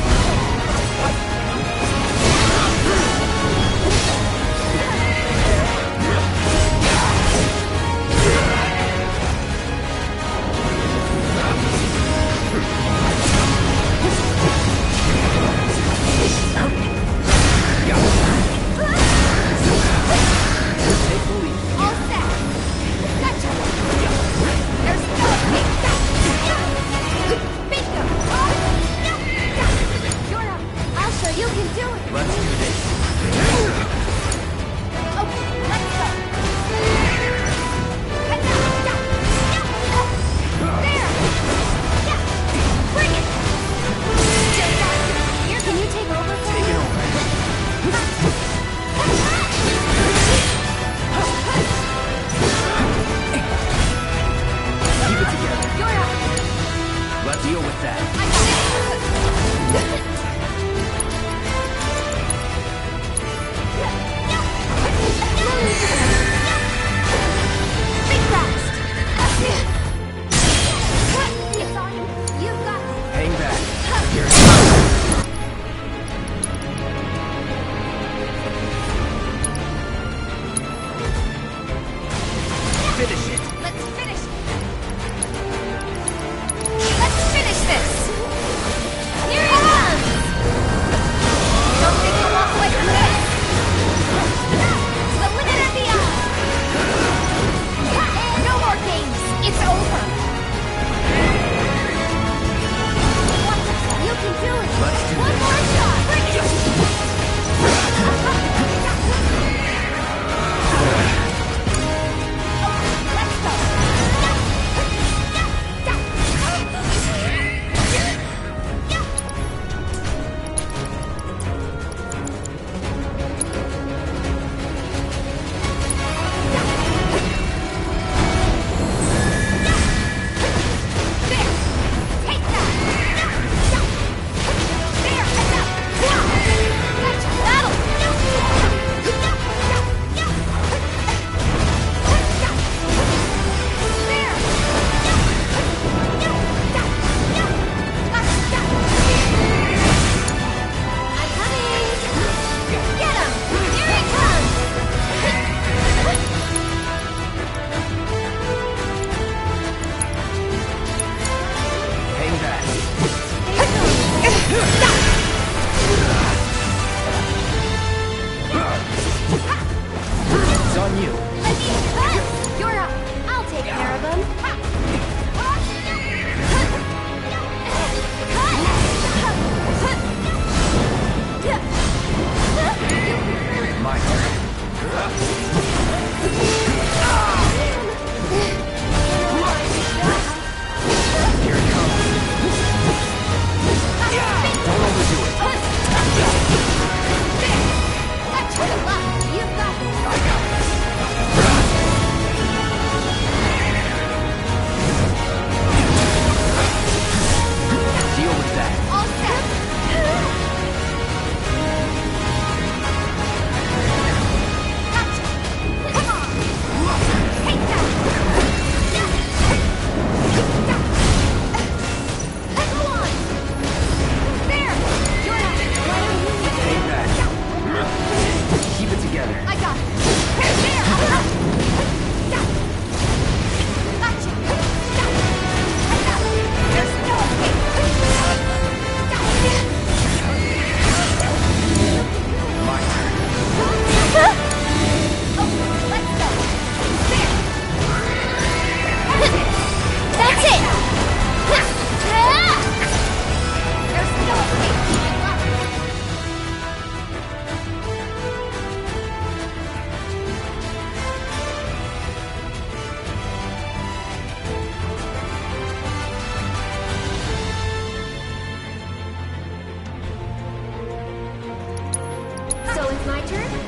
my turn?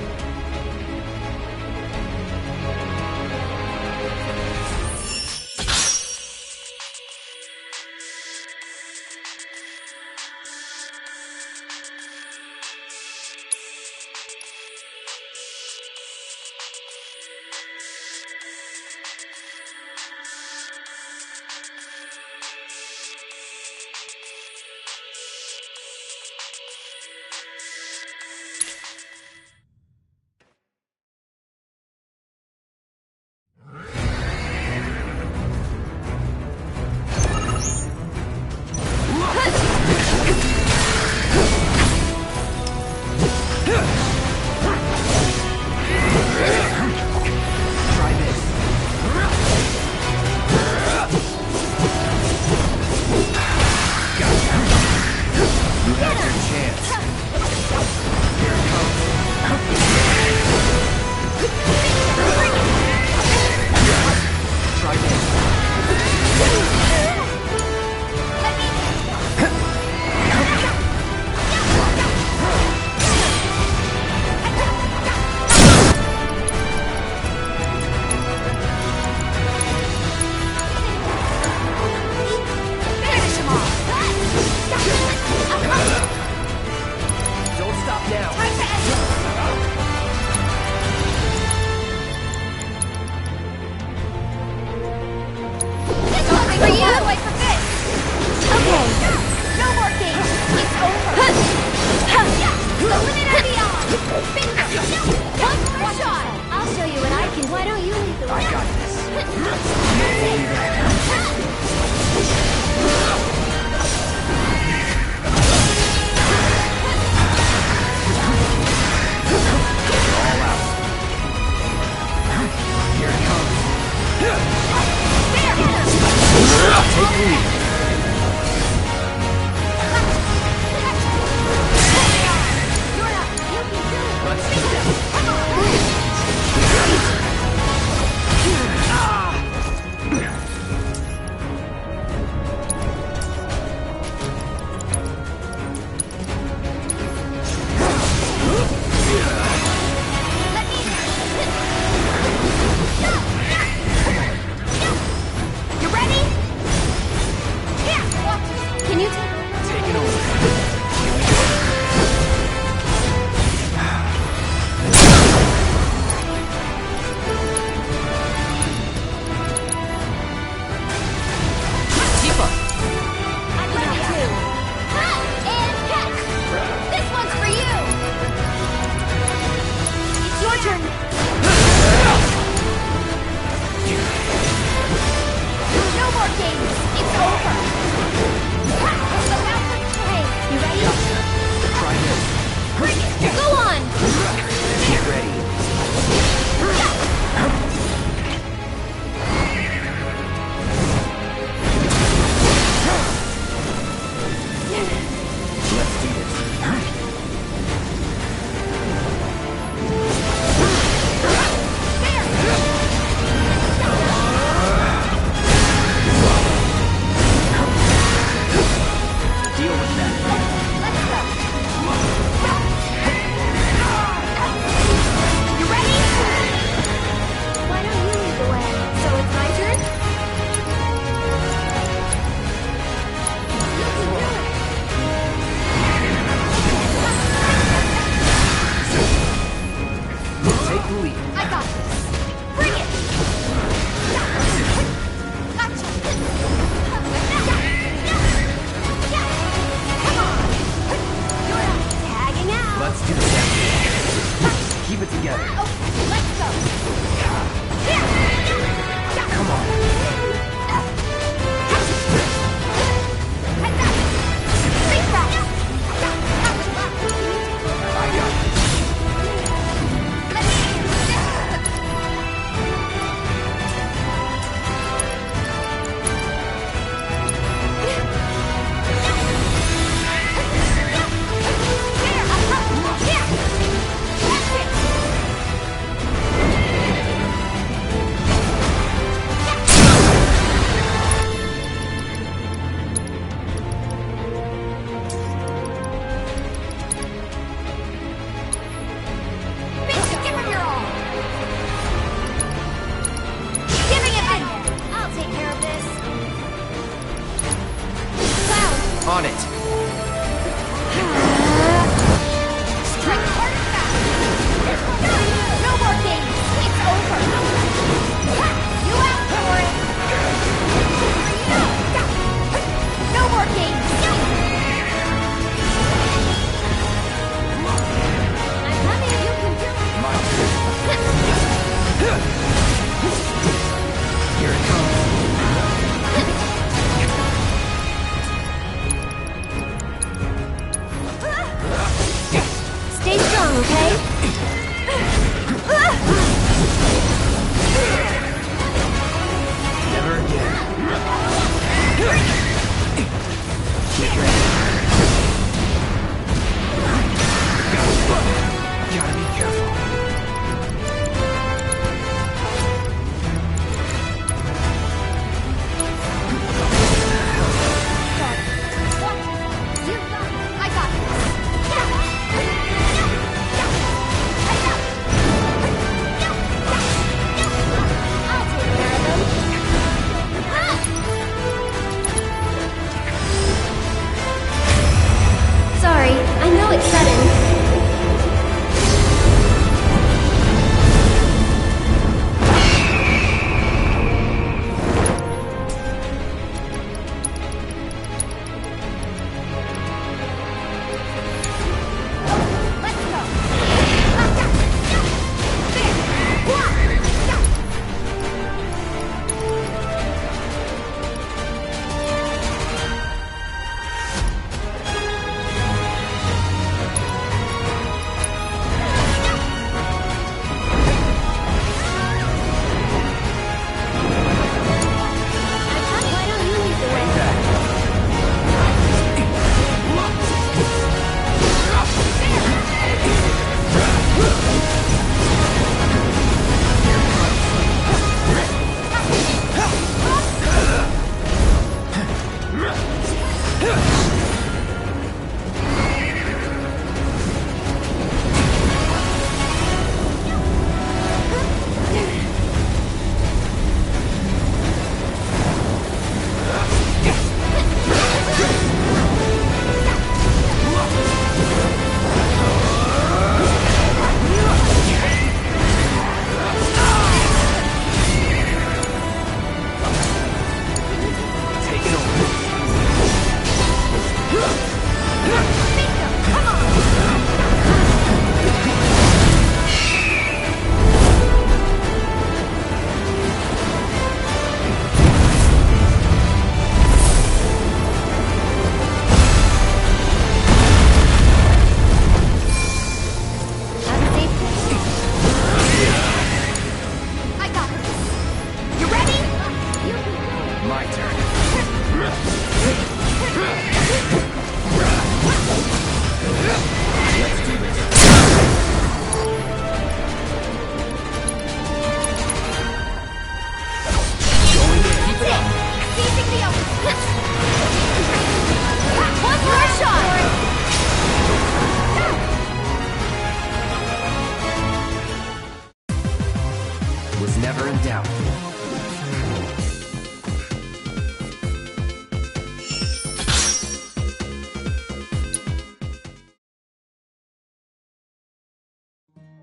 out.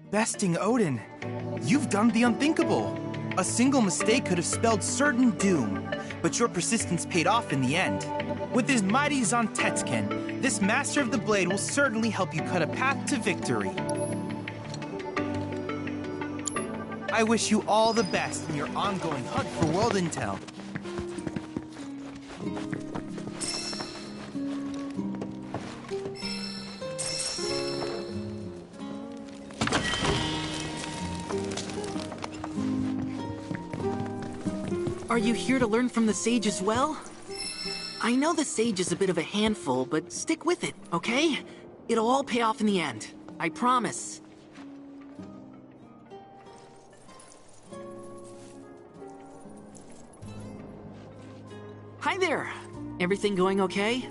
Besting Odin, you've done the unthinkable. A single mistake could have spelled certain doom, but your persistence paid off in the end. With his mighty Zontetsuken, this Master of the Blade will certainly help you cut a path to victory. I wish you all the best in your ongoing hunt for world intel. Are you here to learn from the Sage as well? I know the Sage is a bit of a handful, but stick with it, okay? It'll all pay off in the end. I promise. Hi there. Everything going okay?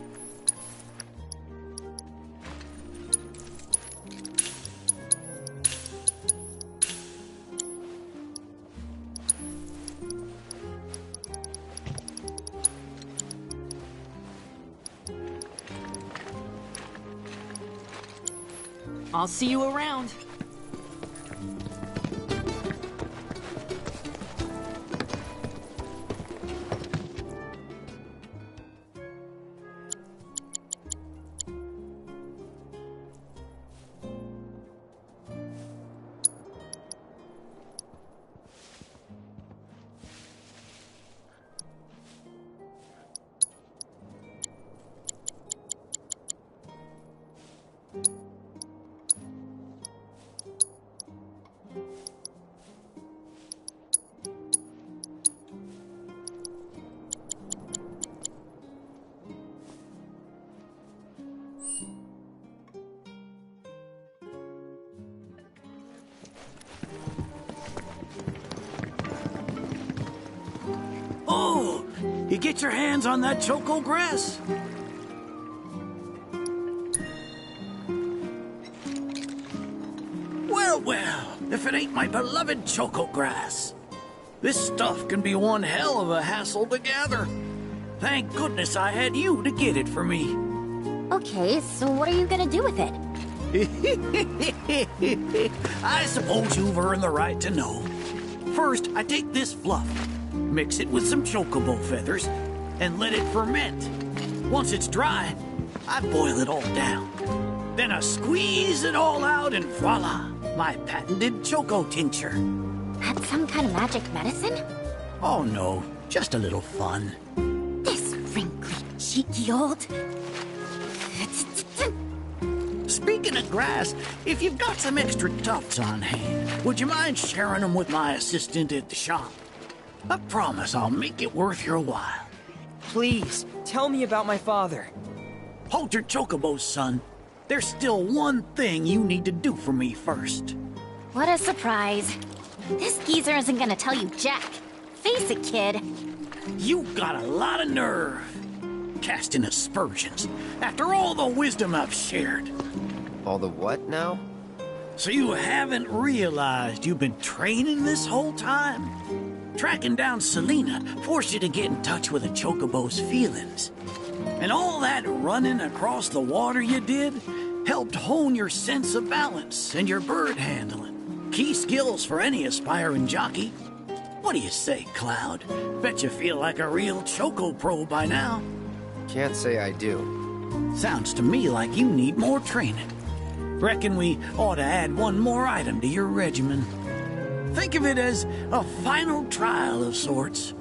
I'll see you around. Oh, you get your hands on that choco grass? Well, well, if it ain't my beloved choco grass. This stuff can be one hell of a hassle to gather. Thank goodness I had you to get it for me. Okay, so what are you gonna do with it? I suppose you've earned the right to know. First, I take this fluff, mix it with some chocobo feathers, and let it ferment. Once it's dry, I boil it all down. Then I squeeze it all out and voila, my patented choco tincture. That's some kind of magic medicine? Oh no, just a little fun. This wrinkly, cheeky old... Speaking of grass, if you've got some extra tufts on hand, would you mind sharing them with my assistant at the shop? I promise I'll make it worth your while. Please, tell me about my father. Hold your chocobos, son. There's still one thing you need to do for me first. What a surprise. This geezer isn't gonna tell you jack. Face it, kid. You got a lot of nerve. Casting aspersions after all the wisdom I've shared. All the what now? So you haven't realized you've been training this whole time? Tracking down Selena forced you to get in touch with a chocobo's feelings. And all that running across the water you did helped hone your sense of balance and your bird handling. Key skills for any aspiring jockey. What do you say, Cloud? Bet you feel like a real choco pro by now. Can't say I do. Sounds to me like you need more training. Reckon we ought to add one more item to your regimen. Think of it as a final trial of sorts.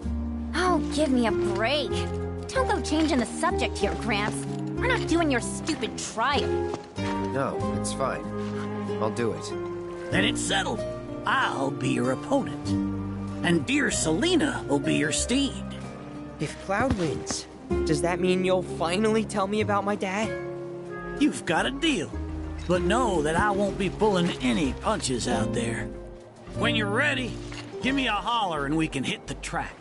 Oh, give me a break. Don't go changing the subject here, Gramps. We're not doing your stupid trial. No, it's fine. I'll do it. Then it's settled. I'll be your opponent. And dear Selena will be your steed. If Cloud wins, does that mean you'll finally tell me about my dad? You've got a deal. But know that I won't be pulling any punches out there. When you're ready, give me a holler and we can hit the track.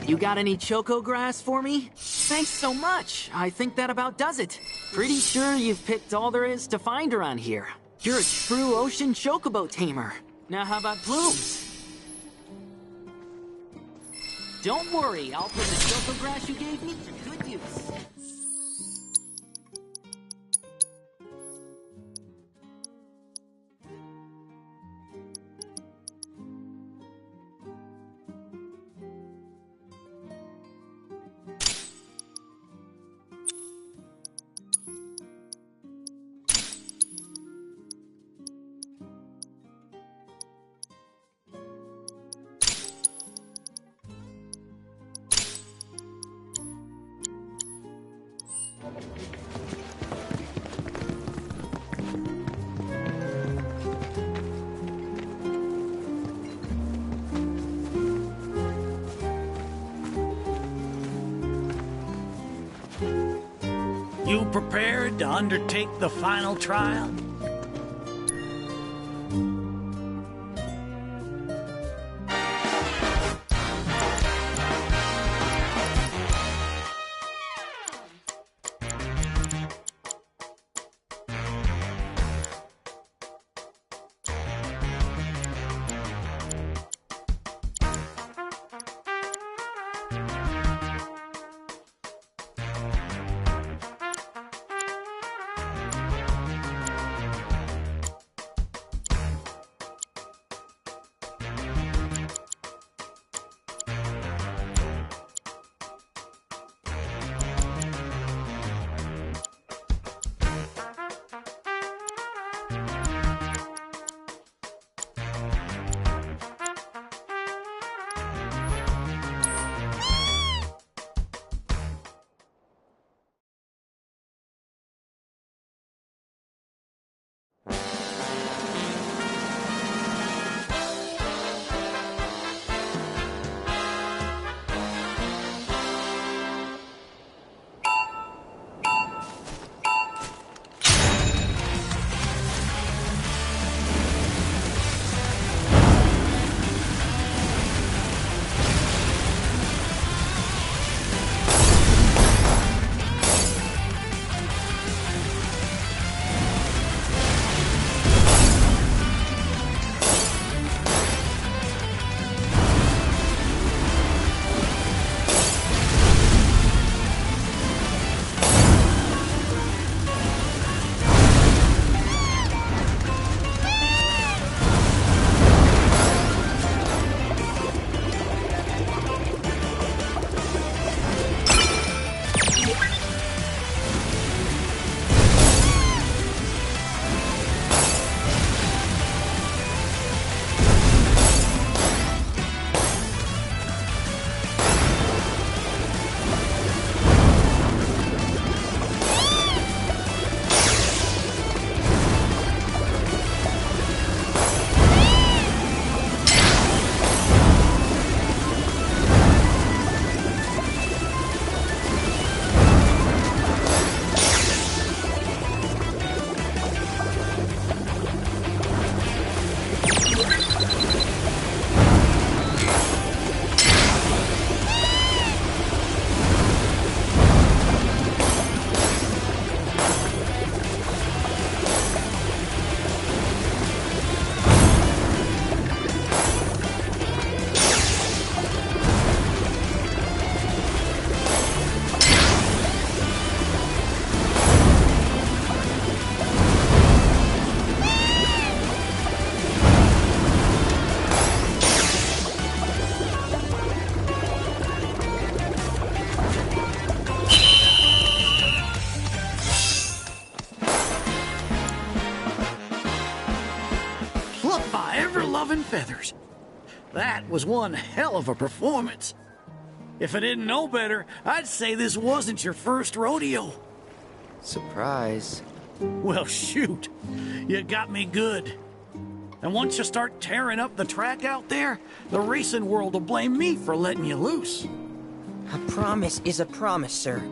You got any choco grass for me? Thanks so much. I think that about does it. Pretty sure you've picked all there is to find around here. You're a true ocean chocobo tamer. Now how about plumes? Don't worry, I'll put the choco grass you gave me to good use. You prepared to undertake the final trial? Feathers. That was one hell of a performance. If I didn't know better, I'd say this wasn't your first rodeo. Surprise. Well, shoot. You got me good. And once you start tearing up the track out there, the racing world will blame me for letting you loose. A promise is a promise, sir.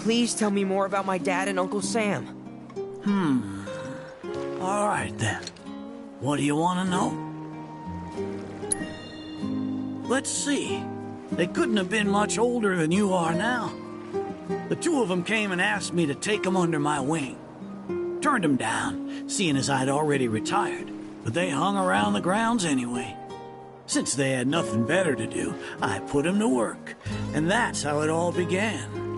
Please tell me more about my dad and Uncle Sam. All right, then. What do you want to know? Let's see. They couldn't have been much older than you are now. The two of them came and asked me to take them under my wing. Turned them down, seeing as I'd already retired, but they hung around the grounds anyway. Since they had nothing better to do, I put them to work, and that's how it all began.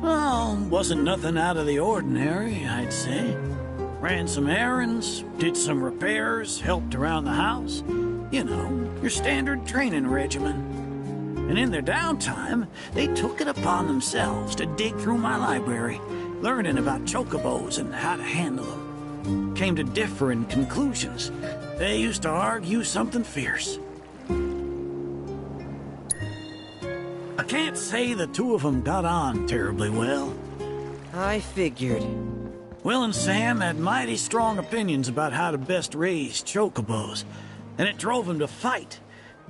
Well, wasn't nothing out of the ordinary, I'd say. Ran some errands, did some repairs, helped around the house. You know, your standard training regimen. And in their downtime, they took it upon themselves to dig through my library, learning about chocobos and how to handle them. Came to differing conclusions. They used to argue something fierce. I can't say the two of them got on terribly well. I figured. Will and Sam had mighty strong opinions about how to best raise chocobos, and it drove them to fight,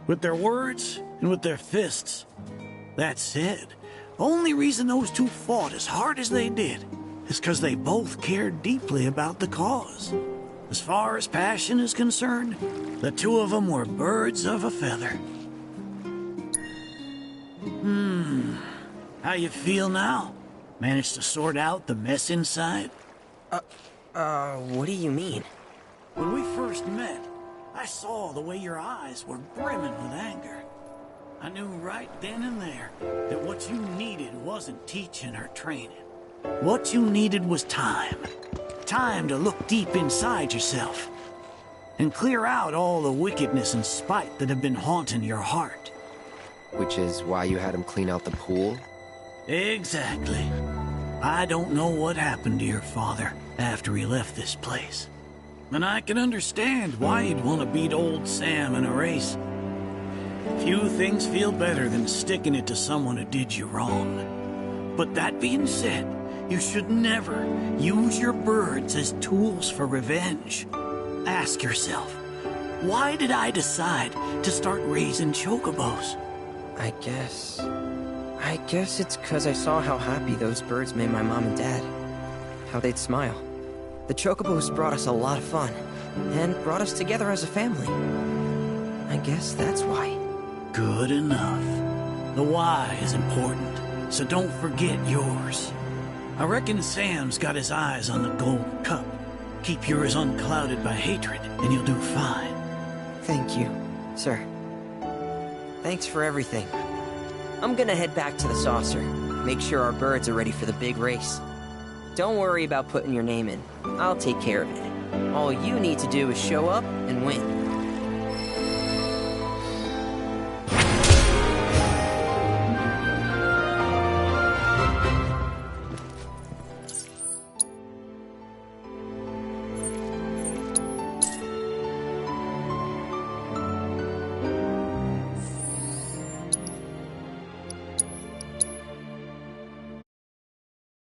with their words and with their fists. That said, only reason those two fought as hard as they did is because they both cared deeply about the cause. As far as passion is concerned, the two of them were birds of a feather. How you feel now? Managed to sort out the mess inside? What do you mean? When we first met, I saw the way your eyes were brimming with anger. I knew right then and there that what you needed wasn't teaching or training. What you needed was time. Time to look deep inside yourself and clear out all the wickedness and spite that have been haunting your heart. Which is why you had him clean out the pool? Exactly. I don't know what happened to your father after he left this place. And I can understand why you'd want to beat old Sam in a race. Few things feel better than sticking it to someone who did you wrong. But that being said, you should never use your birds as tools for revenge. Ask yourself, why did I decide to start raising chocobos? I guess it's because I saw how happy those birds made my mom and dad. How they'd smile. The chocobos brought us a lot of fun, and brought us together as a family. I guess that's why. Good enough. The why is important, so don't forget yours. I reckon Sam's got his eyes on the gold cup. Keep yours unclouded by hatred, and you'll do fine. Thank you, sir. Thanks for everything. I'm gonna head back to the saucer, make sure our birds are ready for the big race. Don't worry about putting your name in. I'll take care of it. All you need to do is show up and win.